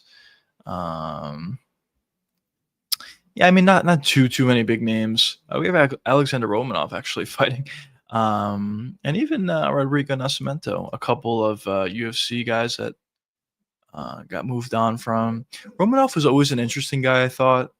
Yeah, I mean, not too many big names. We have Alexander Romanov actually fighting, and even Rodrigo Nascimento, a couple of UFC guys that got moved on from. Romanov was always an interesting guy, I thought.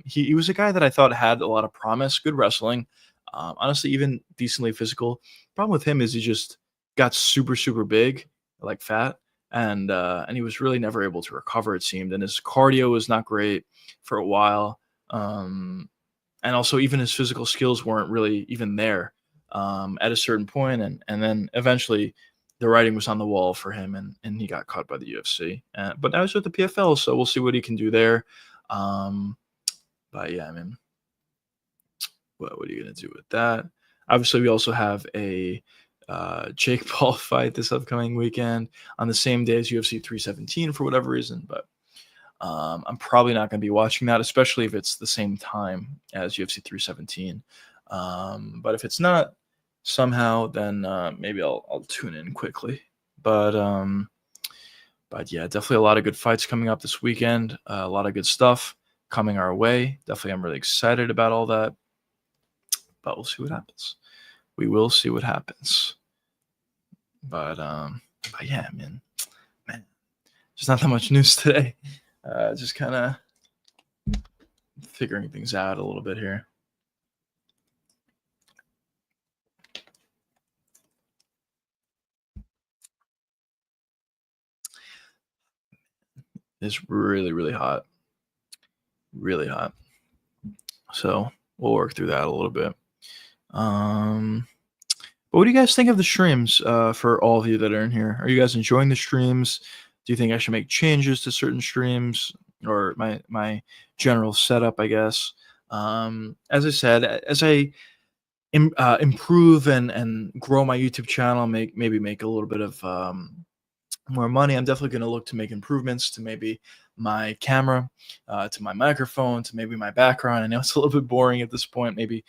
He was a guy that I thought had a lot of promise, good wrestling, Honestly, even decently physical. Problem with him is he just got super, super big, like fat, and he was really never able to recover, it seemed, and his cardio was not great for a while. Um, and also even his physical skills weren't really even there at a certain point, and then eventually the writing was on the wall for him, and he got caught by the UFC. But now he's with the PFL, so we'll see what he can do there. Um, but yeah, I mean, what are you gonna do with that? Obviously, we also have a Jake Paul fight this upcoming weekend on the same day as UFC 317 for whatever reason, but I'm probably not going to be watching that, especially if it's the same time as UFC 317. But if it's not somehow, then maybe I'll tune in quickly. But um, but yeah, definitely a lot of good fights coming up this weekend. A lot of good stuff coming our way. Definitely, I'm really excited about all that. But we'll see what happens. We will see what happens. But yeah, man, there's not that much news today. Just kind of figuring things out a little bit here. It's really, really hot. Really hot. So we'll work through that a little bit. Um, but what do you guys think of the streams for all of you that are in here? Are you guys enjoying the streams? Do you think I should make changes to certain streams or my general setup, I guess? As I said, as I improve and grow my YouTube channel, maybe make a little bit of more money, I'm definitely going to look to make improvements to maybe my camera, to my microphone, to maybe my background. I know it's a little bit boring at this point. Maybe,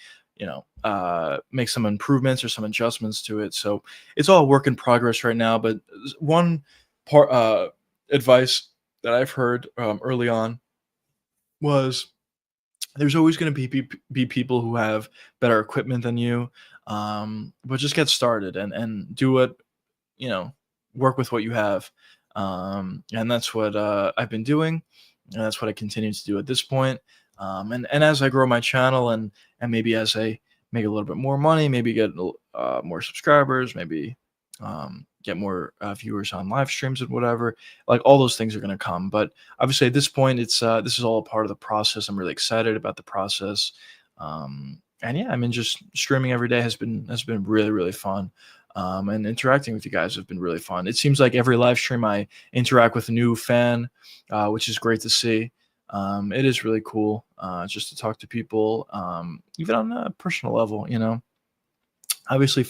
make some improvements or some adjustments to it. So it's all a work in progress right now. But one part advice that I've heard early on was there's always going to be people who have better equipment than you, but just get started and do what you know, work with what you have. And that's what I've been doing, and that's what I continue to do at this point. And as I grow my channel and maybe as I make a little bit more money, maybe get more subscribers, maybe get more viewers on live streams and whatever, like all those things are going to come. But obviously at this point, it's this is all a part of the process. I'm really excited about the process. And yeah, I mean, just streaming every day has been really, really fun. And interacting with you guys have been really fun. It seems like every live stream I interact with a new fan, which is great to see. It is really cool just to talk to people, even on a personal level. Obviously,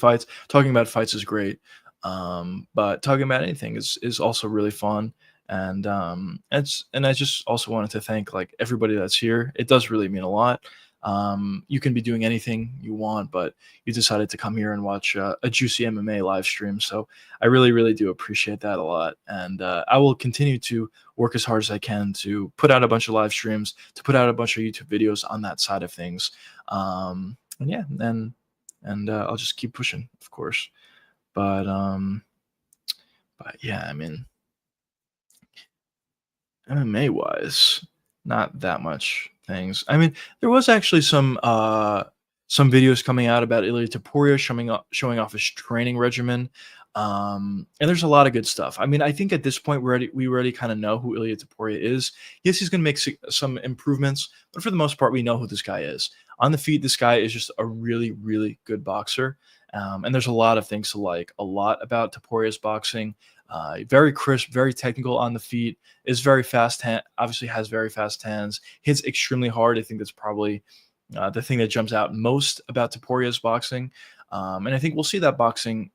talking about fights is great, but talking about anything is also really fun. And I just also wanted to thank like everybody that's here. It does really mean a lot. You can be doing anything you want, but you decided to come here and watch a juicy MMA live stream. So I really, really do appreciate that a lot. And I will continue to work as hard as I can to put out a bunch of live streams, to put out a bunch of YouTube videos on that side of things. And yeah, and I'll just keep pushing, of course. But yeah, I mean, MMA wise, not that much things. I mean, there was actually some videos coming out about Ilya Taporia showing off his training regimen. And there's a lot of good stuff. I mean, I think at this point we already kind of know who Ilya Taporia is. Yes, he's going to make some improvements, but for the most part, we know who this guy is. On the feet, this guy is just a really, really good boxer. And there's a lot of things to like. A lot about Taporia's boxing. Very crisp, very technical on the feet. Is very fast. Obviously, has very fast hands. Hits extremely hard. I think that's probably the thing that jumps out most about Taporia's boxing. And I think we'll see that boxing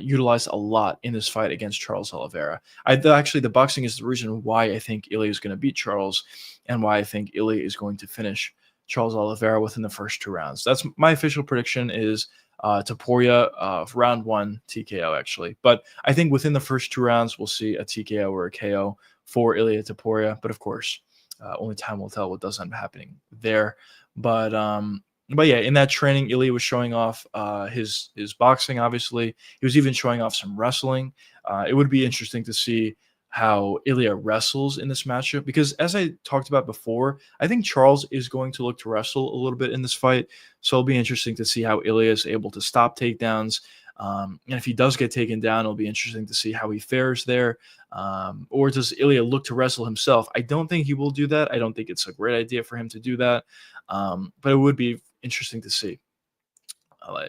utilized a lot in this fight against Charles Oliveira. Actually, the boxing is the reason why I think Ilya is going to beat Charles, and why I think Ilya is going to finish Charles Oliveira within the first 2 rounds. That's my official prediction. Is Taporia round 1 TKO actually, but I think within the first 2 rounds we'll see a TKO or a KO for Ilya Taporia. But of course, only time will tell what does end up happening there. But yeah, in that training, Ilya was showing off his boxing. Obviously, he was even showing off some wrestling. It would be interesting to see how Ilya wrestles in this matchup, because as I talked about before, I think Charles is going to look to wrestle a little bit in this fight. So it'll be interesting to see how Ilya is able to stop takedowns. And if he does get taken down, it'll be interesting to see how he fares there. Or does Ilya look to wrestle himself? I don't think he will do that. I don't think it's a great idea for him to do that. But it would be interesting to see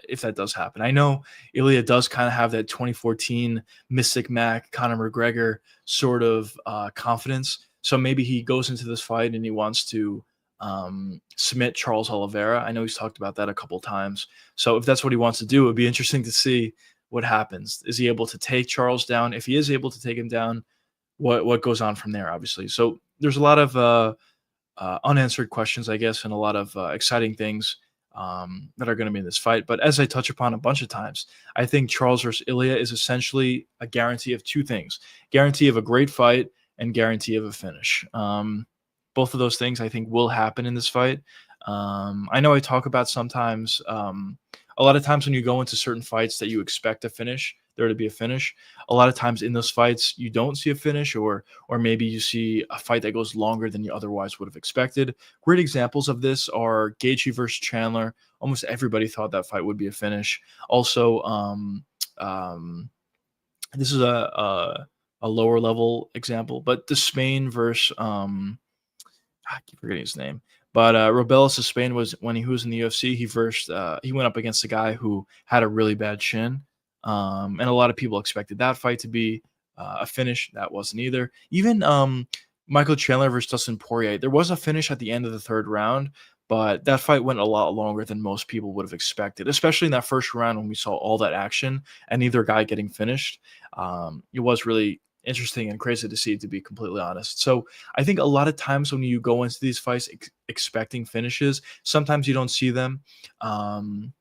if that does happen. I know Ilya does kind of have that 2014 Mystic Mac, Conor McGregor sort of confidence. So maybe he goes into this fight and he wants to submit Charles Oliveira. I know he's talked about that a couple times. So if that's what he wants to do, it would be interesting to see what happens. Is he able to take Charles down? If he is able to take him down, what goes on from there, obviously. So there's a lot of unanswered questions, I guess, and a lot of exciting things that are going to be in this fight. But as I touch upon a bunch of times, I think Charles versus Ilya is essentially a guarantee of two things: guarantee of a great fight and guarantee of a finish. Both of those things I think will happen in this fight. I know I talk about sometimes, a lot of times when you go into certain fights that you expect a finish, there to be a finish. A lot of times in those fights you don't see a finish, or maybe you see a fight that goes longer than you otherwise would have expected. Great examples of this are Gaethje versus Chandler. Almost everybody thought that fight would be a finish. Also, this is a lower level example, but the Spain versus I keep forgetting his name. But Robelis of Spain was when he was in the UFC. He went up against a guy who had a really bad chin, and a lot of people expected that fight to be a finish. That wasn't either. Even Michael Chandler versus Dustin Poirier, there was a finish at the end of the third round, but that fight went a lot longer than most people would have expected, especially in that first round when we saw all that action and neither guy getting finished. It was really interesting and crazy to see, to be completely honest. So I think a lot of times when you go into these fights expecting finishes, sometimes you don't see them, and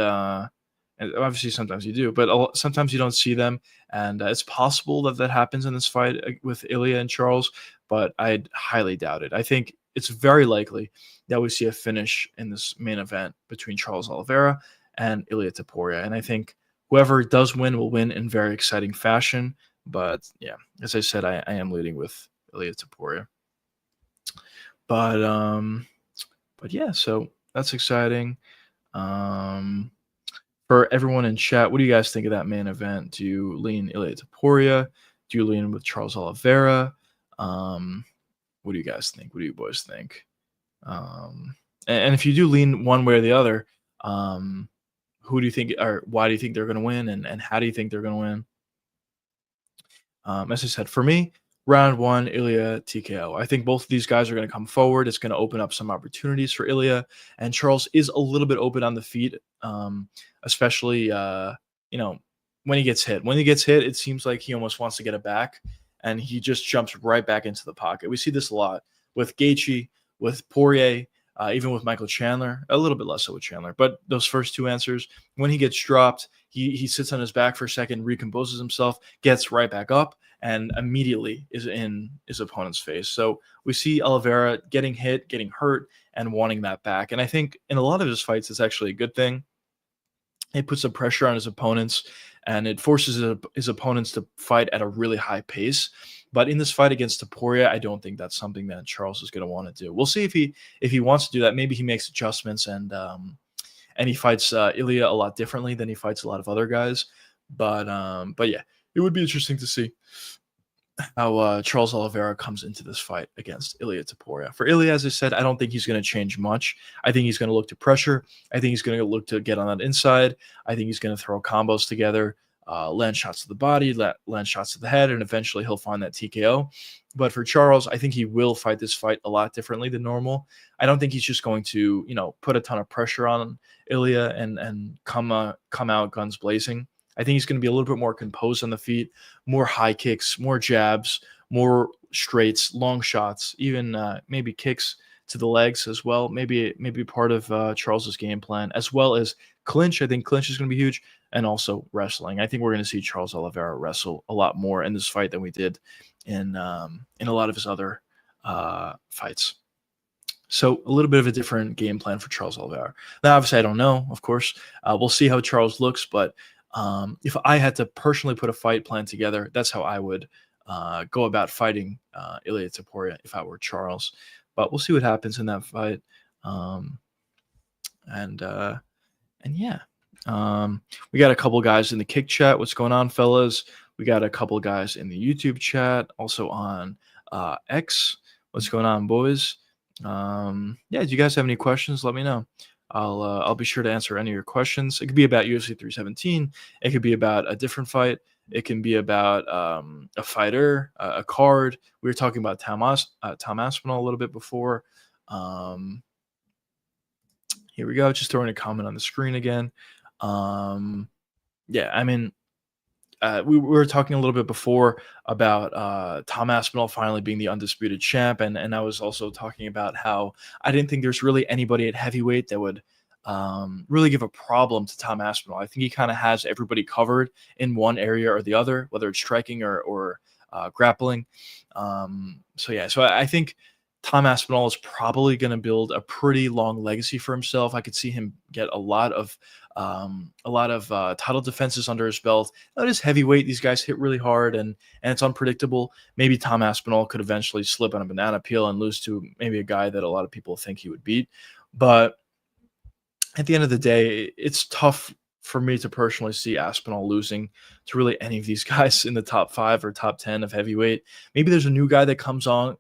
obviously sometimes you do, but sometimes you don't see them, and it's possible that that happens in this fight with Ilya and Charles, but I'd highly doubt it. I think it's very likely that we see a finish in this main event between Charles Oliveira and Ilya Topuria, and I think whoever does win will win in very exciting fashion. But yeah, as I said, I am leading with Ilya Topuria. But yeah, so that's exciting. For everyone in chat, what do you guys think of that main event? Do you lean Ilya Topuria? Do you lean with Charles Oliveira? What do you guys think? What do you boys think? And if you do lean one way or the other, who do you think, or why do you think they're going to win, and how do you think they're going to win? As I said, for me, round one, Ilya TKO. I think both of these guys are going to come forward. It's going to open up some opportunities for Ilya, and Charles is a little bit open on the feet, especially when he gets hit. When he gets hit, it seems like he almost wants to get it back, and he just jumps right back into the pocket. We see this a lot with Gaethje, with Poirier, even with Michael Chandler, a little bit less so with Chandler. But those first two answers, when he gets dropped, he sits on his back for a second, recomposes himself, gets right back up, and immediately is in his opponent's face. So we see Oliveira getting hit, getting hurt, and wanting that back. And I think in a lot of his fights, it's actually a good thing. It puts some pressure on his opponents, and it forces his opponents to fight at a really high pace. But in this fight against Topuria, I don't think that's something that Charles is going to want to do. We'll see if he wants to do that. Maybe he makes adjustments and he fights Ilya a lot differently than he fights a lot of other guys. But yeah, it would be interesting to see how Charles Oliveira comes into this fight against Ilya Topuria. For Ilya, as I said, I don't think he's going to change much. I think he's going to look to pressure. I think he's going to look to get on that inside. I think he's going to throw combos together, land shots to the body, land shots to the head, and eventually he'll find that TKO. But for Charles, I think he will fight this fight a lot differently than normal. I don't think he's just going to, put a ton of pressure on Ilya and come out guns blazing. I think he's going to be a little bit more composed on the feet, more high kicks, more jabs, more straights, long shots, even maybe kicks to the legs as well. Maybe part of Charles's game plan, as well as clinch. I think clinch is going to be huge, and also wrestling. I think we're going to see Charles Oliveira wrestle a lot more in this fight than we did in a lot of his other fights. So a little bit of a different game plan for Charles Oliveira. Now, obviously, I don't know. Of course, we'll see how Charles looks, but if I had to personally put a fight plan together, that's how I would go about fighting Ilia Topuria if I were Charles. But we'll see what happens in that fight. Um, and uh, and yeah, um, we got a couple guys in the kick chat. What's going on, fellas? We got a couple guys in the YouTube chat, also on X. What's going on, boys? Yeah, do you guys have any questions? Let me know. I'll be sure to answer any of your questions. It could be about UFC 317. It could be about a different fight. It can be about a fighter, a card. We were talking about Tom Aspinall a little bit before. Um, Here we go. Just throwing a comment on the screen again. Um, yeah, I mean, we were talking a little bit before about Tom Aspinall finally being the undisputed champ, and I was also talking about how I didn't think there's really anybody at heavyweight that would really give a problem to Tom Aspinall. I think he kind of has everybody covered in one area or the other, whether it's striking or grappling. So yeah, so I think Tom Aspinall is probably going to build a pretty long legacy for himself. I could see him get a lot of title defenses under his belt. It is heavyweight; these guys hit really hard, and it's unpredictable. Maybe Tom Aspinall could eventually slip on a banana peel and lose to maybe a guy that a lot of people think he would beat. But at the end of the day, it's tough for me to personally see Aspinall losing to really any of these guys in the top 5 or top 10 of heavyweight. Maybe there's a new guy that comes along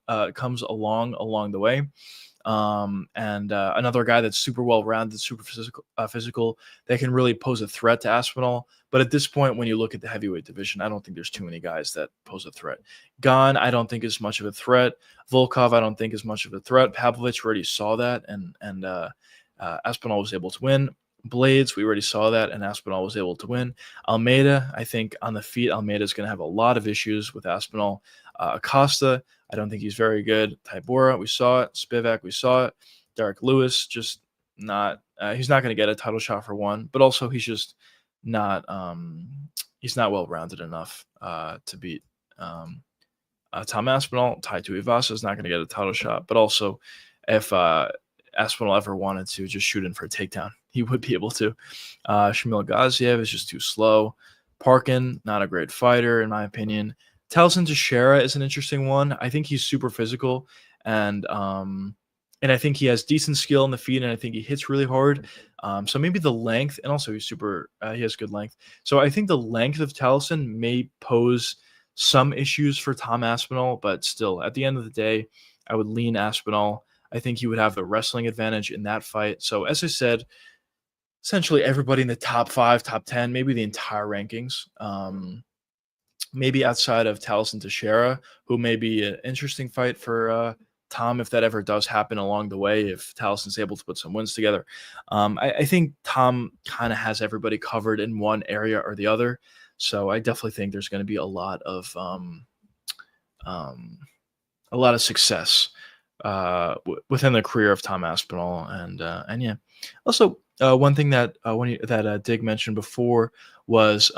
the way, and another guy that's super well rounded, super physical, that can really pose a threat to Aspinall. But at this point, when you look at the heavyweight division, I don't think there's too many guys that pose a threat. Gane, I don't think is much of a threat. Volkov, I don't think is much of a threat. Pavlovich, already saw that, and Aspinall was able to win. Blades, we already saw that, and Aspinall was able to win. Almeida, I think on the feet, Almeida is going to have a lot of issues with Aspinall. Acosta, I don't think he's very good. Tybura, we saw it. Spivak, we saw it. Derek Lewis, just not. He's not going to get a title shot for one, but also he's just not. He's not well rounded enough to beat Tom Aspinall. Tai Tuivasa is not going to get a title shot, but also if Aspinall ever wanted to just shoot in for a takedown, he would be able to. Shamil Gaziev is just too slow. Parkin, not a great fighter, in my opinion. Talson Teixeira is an interesting one. I think he's super physical, and I think he has decent skill in the feet, and I think he hits really hard. So maybe the length, and also he's super. He has good length. So I think the length of Talson may pose some issues for Tom Aspinall, but still, at the end of the day, I would lean Aspinall. I think he would have the wrestling advantage in that fight. So as I said, essentially everybody in the top 5, top 10, maybe the entire rankings. Maybe outside of Talson Teixeira, who may be an interesting fight for Tom if that ever does happen along the way, if Talson's able to put some wins together. I think Tom kind of has everybody covered in one area or the other. So I definitely think there's going to be a lot of success within the career of Tom Aspinall, and yeah. Also, one thing that Dig mentioned before was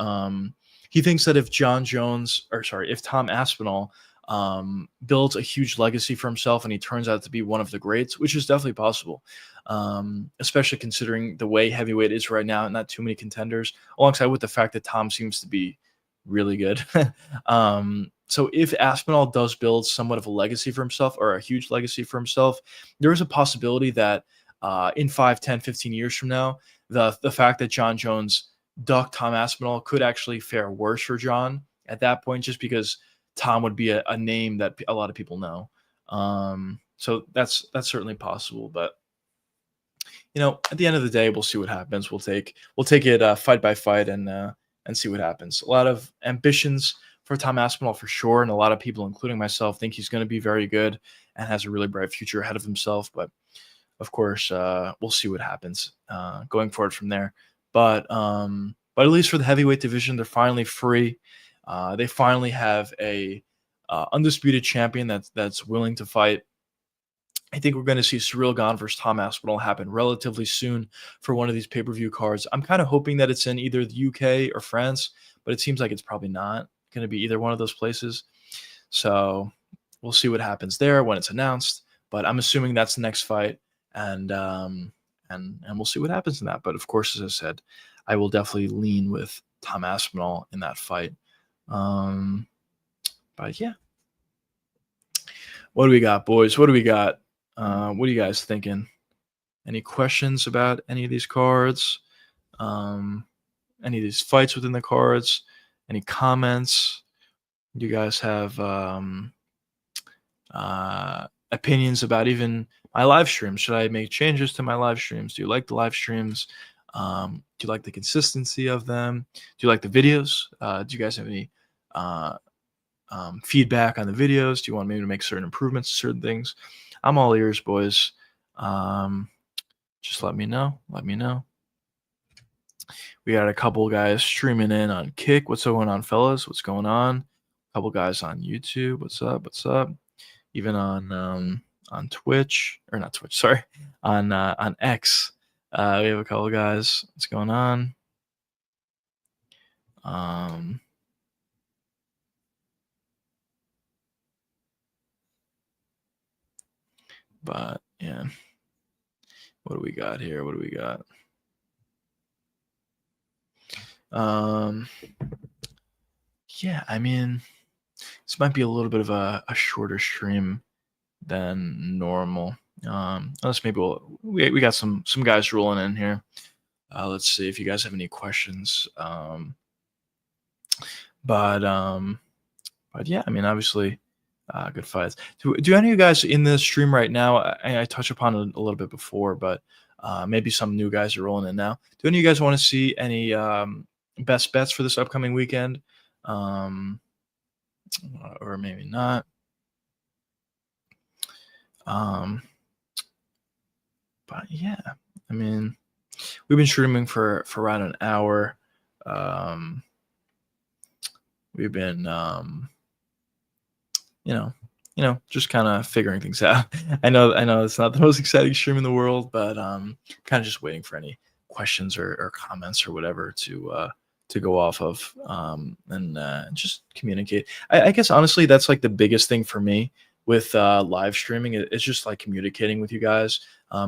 he thinks that if if Tom Aspinall builds a huge legacy for himself and he turns out to be one of the greats, which is definitely possible, especially considering the way heavyweight is right now and not too many contenders, alongside with the fact that Tom seems to be really good. So if Aspinall does build somewhat of a legacy for himself, or a huge legacy for himself, there is a possibility that in 5, 10, 15 years from now, the fact that John Jones ducked Tom Aspinall could actually fare worse for John at that point, just because Tom would be a name that a lot of people know. So that's certainly possible. But at the end of the day, we'll see what happens. We'll take it fight by fight and see what happens. A lot of ambitions for Tom Aspinall for sure, and a lot of people, including myself, think he's going to be very good and has a really bright future ahead of himself. But of course, we'll see what happens going forward from there. But at least for the heavyweight division, they're finally free. They finally have a undisputed champion that's willing to fight. I think we're going to see Ciryl Gane versus Tom Aspinall happen relatively soon for one of these pay-per-view cards. I'm kind of hoping that it's in either the UK or France, but it seems like it's probably not going to be either one of those places. So we'll see what happens there when it's announced. But I'm assuming that's the next fight, and we'll see what happens in that. But of course, as I said, I will definitely lean with Tom Aspinall in that fight. But yeah, what do we got, boys? What do we got? What are you guys thinking? Any questions about any of these cards? Um, any of these fights within the cards? Any comments? Do you guys have opinions about even my live streams? Should I make changes to my live streams? Do you like the live streams? Do you like the consistency of them? Do you like the videos? Do you guys have any uh, feedback on the videos? Do you want me to make certain improvements to certain things? I'm all ears, boys. Um, just let me know. Let me know. We got a couple guys streaming in on Kick. What's going on, fellas? What's going on? A couple guys on YouTube. What's up? What's up? Even on Twitch, or not Twitch, sorry, on X. We have a couple guys. What's going on? Um, but yeah, what do we got here? What do we got? Um, yeah, I mean, this might be a little bit of a shorter stream than normal. Unless maybe we got some guys rolling in here. Let's see if you guys have any questions. But yeah, I mean, obviously, good fights. Do any of you guys in this stream right now? I touched upon it a little bit before, but maybe some new guys are rolling in now. Do any of you guys want to see any best bets for this upcoming weekend? Or maybe not. But yeah, I mean, we've been streaming for around an hour. We've been you know, just kind of figuring things out. I know it's not the most exciting stream in the world, but kind of just waiting for any questions or comments or whatever to go off of, and just communicate. I guess honestly, that's like the biggest thing for me with live streaming. It's just like communicating with you guys.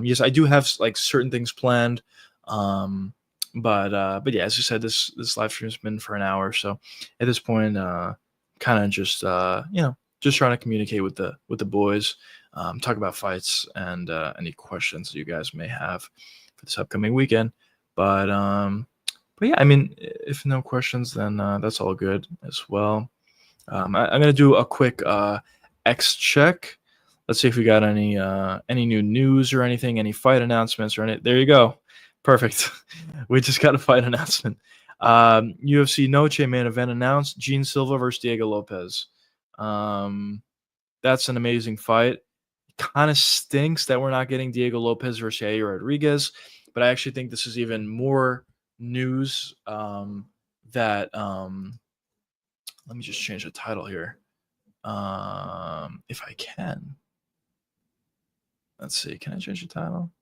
Yes, I do have like certain things planned, but yeah, as you said, this live stream's been for an hour, so at this point, kind of just just trying to communicate with the boys, talk about fights and any questions that you guys may have for this upcoming weekend. But yeah, I mean, if no questions, then that's all good as well. I'm gonna do a quick X check. Let's see if we got any new news or anything, any fight announcements or any. There you go, perfect. We just got a fight announcement. UFC Noche main event announced: Gene Silva versus Diego Lopes. That's an amazing fight. Kind of stinks that we're not getting Diego Lopes versus Yair Rodriguez, but I actually think this is even more news that let me just change the title here. If I can. Let's see. Can I change the title?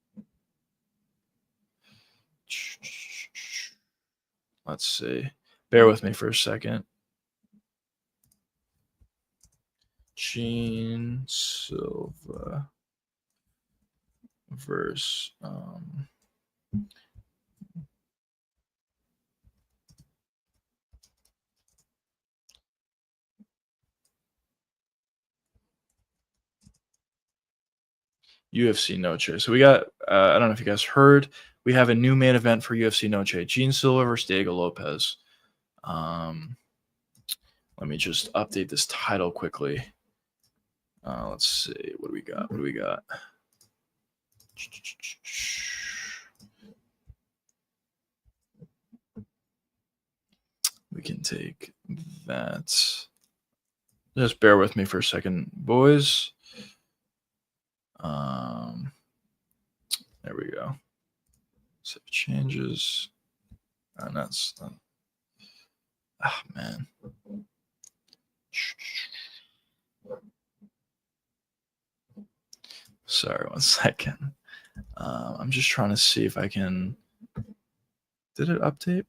Let's see. Bear with me for a second. Gene Silva versus UFC Noche. So we got, I don't know if you guys heard, we have a new main event for UFC Noche: Gene Silva versus Diego Lopes. Let me just update this title quickly. Let's see. What do we got? What do we got? We can take that. Just bear with me for a second, boys. There we go. Save changes. And that's not. Ah, man. Sorry, 1 second. I'm just trying to see if I can. Did it update?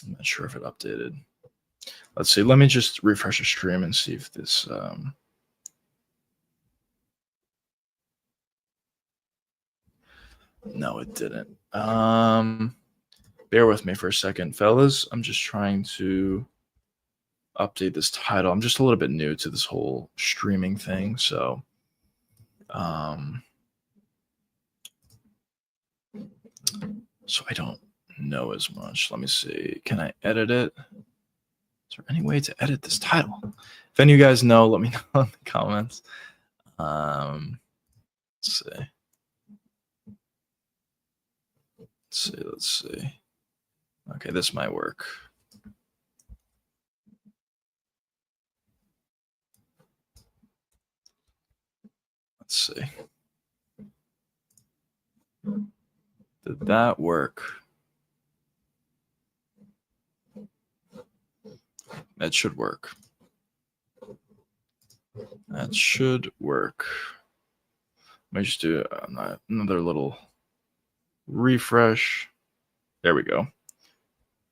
I'm not sure if it updated. Let's see. Let me just refresh the stream and see if this. No, it didn't. Bear with me for a second, fellas. I'm just trying to update this title. I'm just a little bit new to this whole streaming thing, um, so I don't know as much. Let me see. Can I edit it? Is there any way to edit this title? If any of you guys know, let me know in the comments. Let's see. Let's see. Okay, this might work. Let's see. Did that work? That should work. That should work. Let me just do another little refresh. There we go.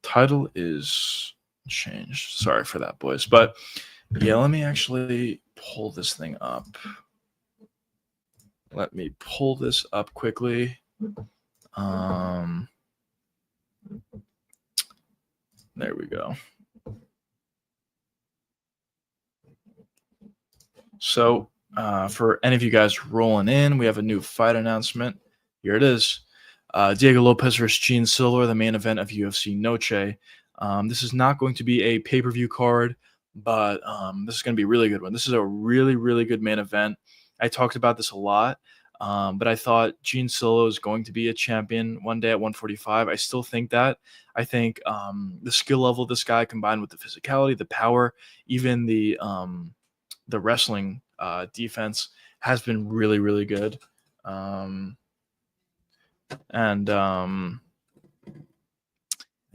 Title is changed. Sorry for that, boys. But yeah, let me actually pull this thing up. Let me pull this up quickly. There we go. So for any of you guys rolling in, we have a new fight announcement. Here it is. Diego Lopes versus Gene Silva, the main event of UFC Noche. This is not going to be a pay-per-view card, but this is going to be a really good one. This is a really, really good main event. I talked about this a lot, but I thought Gene Silva is going to be a champion one day at 145. I still think that. I think the skill level of this guy combined with the physicality, the power, even the wrestling defense has been really, really good. And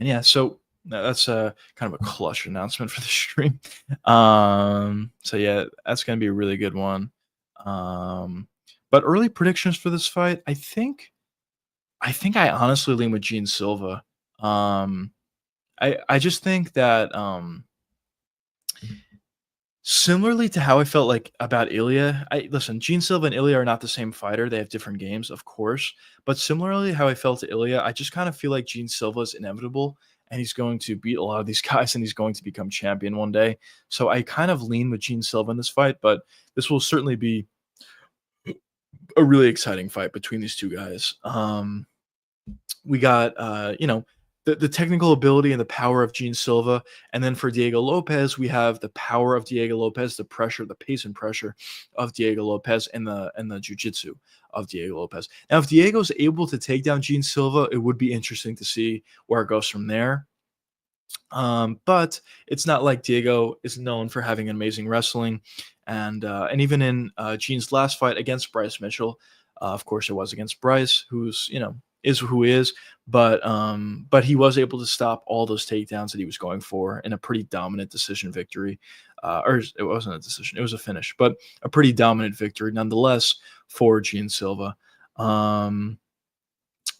yeah, so that's a kind of a clutch announcement for the stream. So yeah, that's gonna be a really good one. But early predictions for this fight, I honestly lean with Gene Silva. I just think that similarly to how I felt like about Ilya, listen, Gene Silva and Ilya are not the same fighter. They have different games, of course. But similarly, how I felt to Ilya, I just kind of feel like Gene Silva is inevitable and he's going to beat a lot of these guys and he's going to become champion one day. So I kind of lean with Gene Silva in this fight, but this will certainly be a really exciting fight between these two guys. We got the technical ability and the power of Gene Silva, and then for Diego Lopes, we have the power of Diego Lopes, the pressure, the pace and pressure of Diego Lopes, and the jiu-jitsu of Diego Lopes. Now, if Diego's able to take down Gene Silva, it would be interesting to see where it goes from there. But it's not like Diego is known for having amazing wrestling, and even in Gene's last fight against Bryce Mitchell, of course it was against Bryce, who's is who he is, but he was able to stop all those takedowns that he was going for in a pretty dominant decision victory, or it wasn't a decision, it was a finish, but a pretty dominant victory nonetheless for Gene Silva.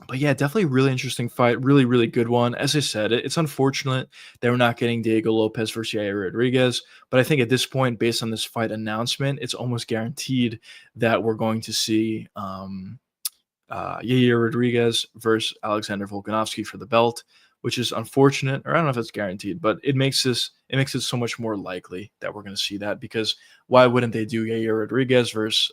But yeah, definitely a really interesting fight. Really, really good one. As I said, it's unfortunate that we're not getting Diego Lopes versus Yair Rodriguez. But I think at this point, based on this fight announcement, it's almost guaranteed that we're going to see Yair Rodriguez versus Alexander Volkanovski for the belt, which is unfortunate, or I don't know if it's guaranteed, but it makes it so much more likely that we're going to see that, because why wouldn't they do Yair Rodriguez versus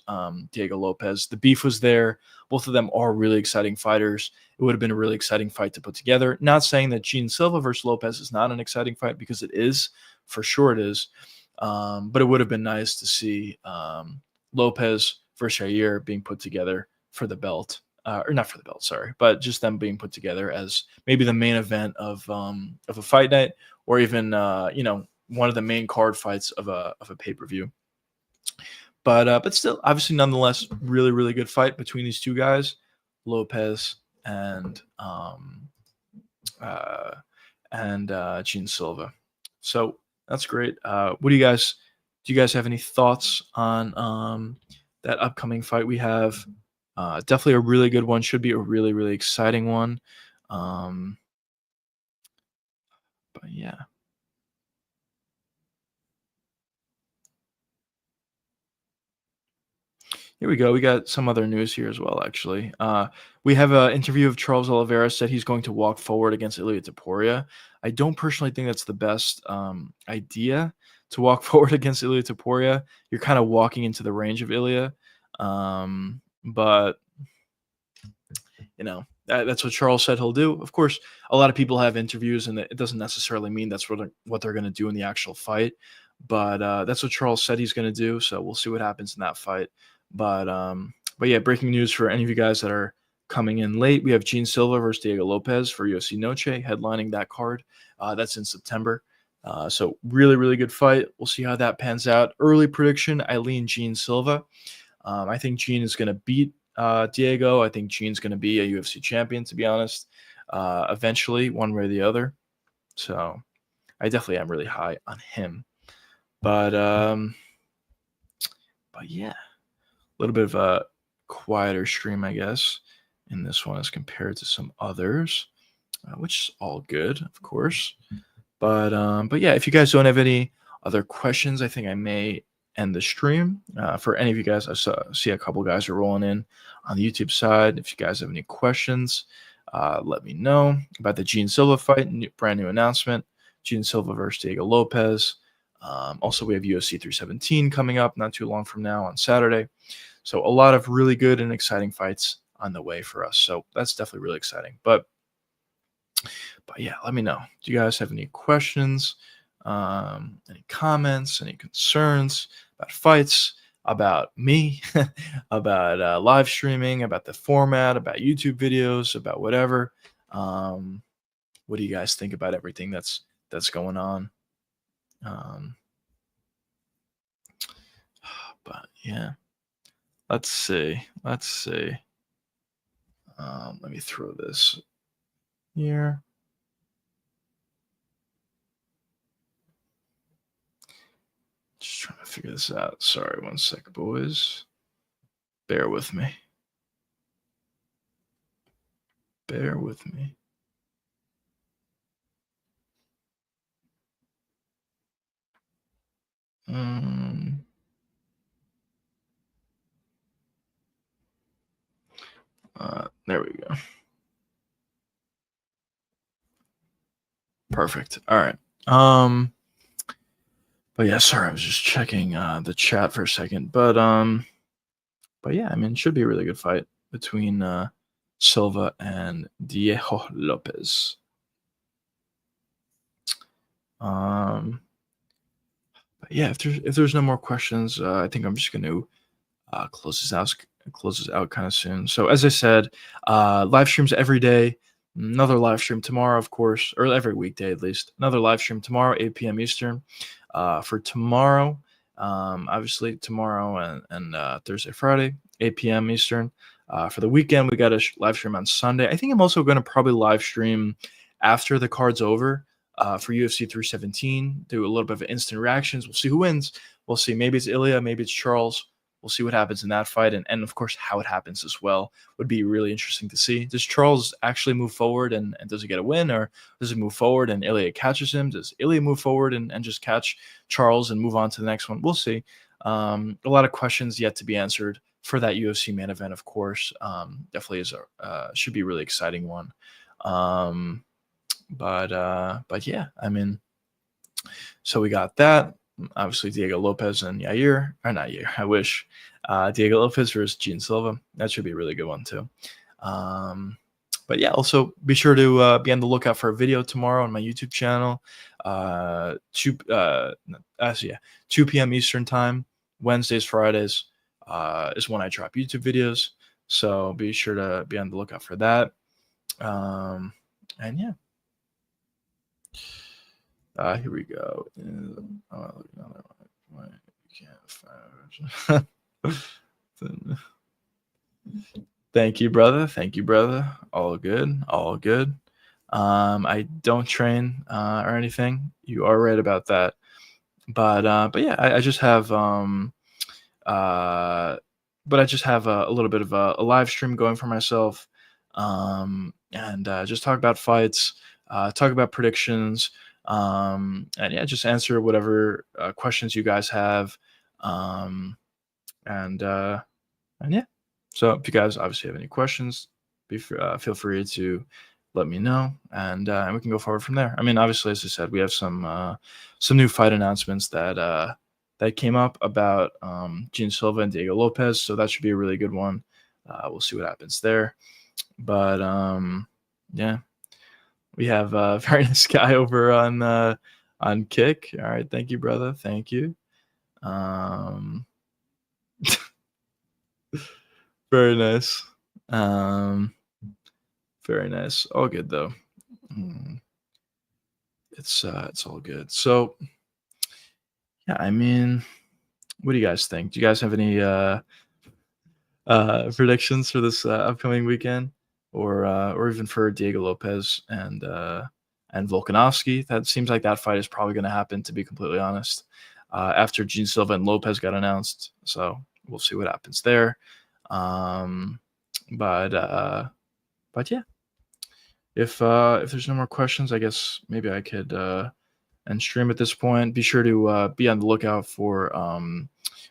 Diego Lopes? The beef was there. Both of them are really exciting fighters. It would have been a really exciting fight to put together. Not saying that Gene Silva versus Lopes is not an exciting fight, because it is. For sure it is. But it would have been nice to see Lopes versus Yair being put together for the belt. Or not for the belt, sorry, but just them being put together as maybe the main event of a fight night, or even one of the main card fights of a pay-per-view. But still, obviously, nonetheless, really, really good fight between these two guys, Lopes and uh, Gene Silva. So that's great. What do you guys have any thoughts on that upcoming fight we have? Definitely a really good one. Should be a really, really exciting one. But yeah. Here we go. We got some other news here as well, actually. We have an interview of Charles Oliveira said he's going to walk forward against Ilia Topuria. I don't personally think that's the best idea to walk forward against Ilia Topuria. You're kind of walking into the range of Ilia. But that's what Charles said he'll do. Of course, a lot of people have interviews, and it doesn't necessarily mean that's what they're going to do in the actual fight. But that's what Charles said he's going to do. So we'll see what happens in that fight. But yeah, breaking news for any of you guys that are coming in late. We have Gene Silva versus Diego Lopes for UFC Noche headlining that card. That's in September. So really, really good fight. We'll see how that pans out. Early prediction: I lean Gene Silva. I think Gene is going to beat Diego. I think Gene's going to be a UFC champion, to be honest, eventually, one way or the other. So I definitely am really high on him. But yeah, a little bit of a quieter stream, I guess, in this one as compared to some others, which is all good, of course. But yeah, if you guys don't have any other questions, I think I may end the stream. For any of you guys, see a couple guys are rolling in on the YouTube side. If you guys have any questions, let me know about the Gene Silva fight. Brand new announcement: Gene Silva versus Diego Lopes. Also, we have UFC 317 coming up not too long from now on Saturday. So a lot of really good and exciting fights on the way for us. So that's definitely really exciting. But yeah, let me know. Do you guys have any questions, any comments, any concerns about fights, about me, about live streaming, about the format, about YouTube videos, about whatever? What do you guys think about everything that's going on? But yeah, let's see. Let me throw this here. Just trying to figure this out. Sorry, one sec, boys. Bear with me. Bear with me. There we go. Perfect. All right. But yeah, sorry, I was just checking the chat for a second. But yeah, I mean, it should be a really good fight between Silva and Diego Lopes. But yeah, if there's no more questions, I think I'm just going to close this out kind of soon. So as I said, live streams every day. Another live stream tomorrow, of course, or every weekday at least. Another live stream tomorrow, 8 p.m. Eastern. For tomorrow, obviously tomorrow and Thursday, Friday, 8 p.m. Eastern. For the weekend, we got a live stream on Sunday. I think I'm also going to probably live stream after the card's over for UFC 317. Do a little bit of instant reactions. We'll see who wins. We'll see. Maybe it's Ilya, maybe it's Charles. We'll see what happens in that fight, and of course how it happens as well would be really interesting to see. Does Charles actually move forward and does he get a win, or does he move forward and Ilya catches him? Does Ilya move forward and just catch Charles and move on to the next one? We'll see. A lot of questions yet to be answered for that UFC main event, of course. Definitely should be a really exciting one. But yeah, I mean, so we got that. Obviously, Diego Lopes and Yair, or not Yair, I wish. Diego Lopes versus Gene Silva. That should be a really good one, too. But yeah, also be sure to be on the lookout for a video tomorrow on my YouTube channel. 2 p.m. Eastern time, Wednesdays, Fridays is when I drop YouTube videos. So be sure to be on the lookout for that. And yeah. Here we go. Thank you, brother. Thank you, brother. All good. All good. I don't train or anything. You are right about that. But yeah, I just have but I just have a little bit of a live stream going for myself, and just talk about fights, talk about predictions, and yeah, just answer whatever questions you guys have, and And yeah, so if you guys obviously have any questions, feel free to let me know, and we can go forward from there. I mean, obviously, as I said, we have some new fight announcements that came up about Gene Silva and Diego Lopes, so that should be a really good one. We'll see what happens there, but yeah, we have a very nice guy over on Kick. All right, thank you, brother. Thank you. Um, very nice. Um, Very nice. All good though. Mm, it's all good. So yeah, I mean, what do you guys think? Do you guys have any predictions for this upcoming weekend, or even for Diego Lopez and Volkanovski? That seems like that fight is probably going to happen. To be completely honest, after Gene Silva and Lopez got announced, so we'll see what happens there. Um, but uh, but yeah, if there's no more questions, I guess maybe I could end stream at this point. Be sure to be on the lookout for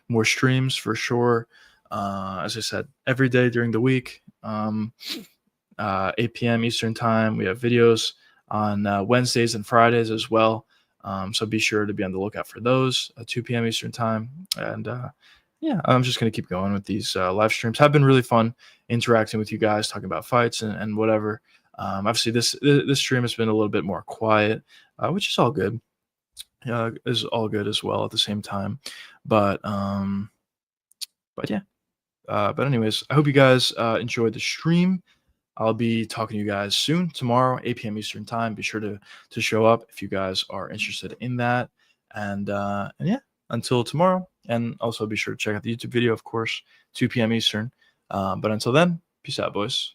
more streams for sure. As I said, every day during the week, 8 p.m. Eastern time. We have videos on Wednesdays and Fridays as well. So be sure to be on the lookout for those at 2 p.m. Eastern time. And yeah, I'm just going to keep going with these live streams. Have been really fun interacting with you guys, talking about fights and whatever. Obviously, this stream has been a little bit more quiet, which is all good. Is all good as well at the same time. But um, but yeah. But anyways, I hope you guys enjoyed the stream. I'll be talking to you guys soon, tomorrow, 8 p.m. Eastern time. Be sure to show up if you guys are interested in that. And yeah, until tomorrow. And also be sure to check out the YouTube video, of course, 2 p.m. Eastern. But until then, peace out, boys.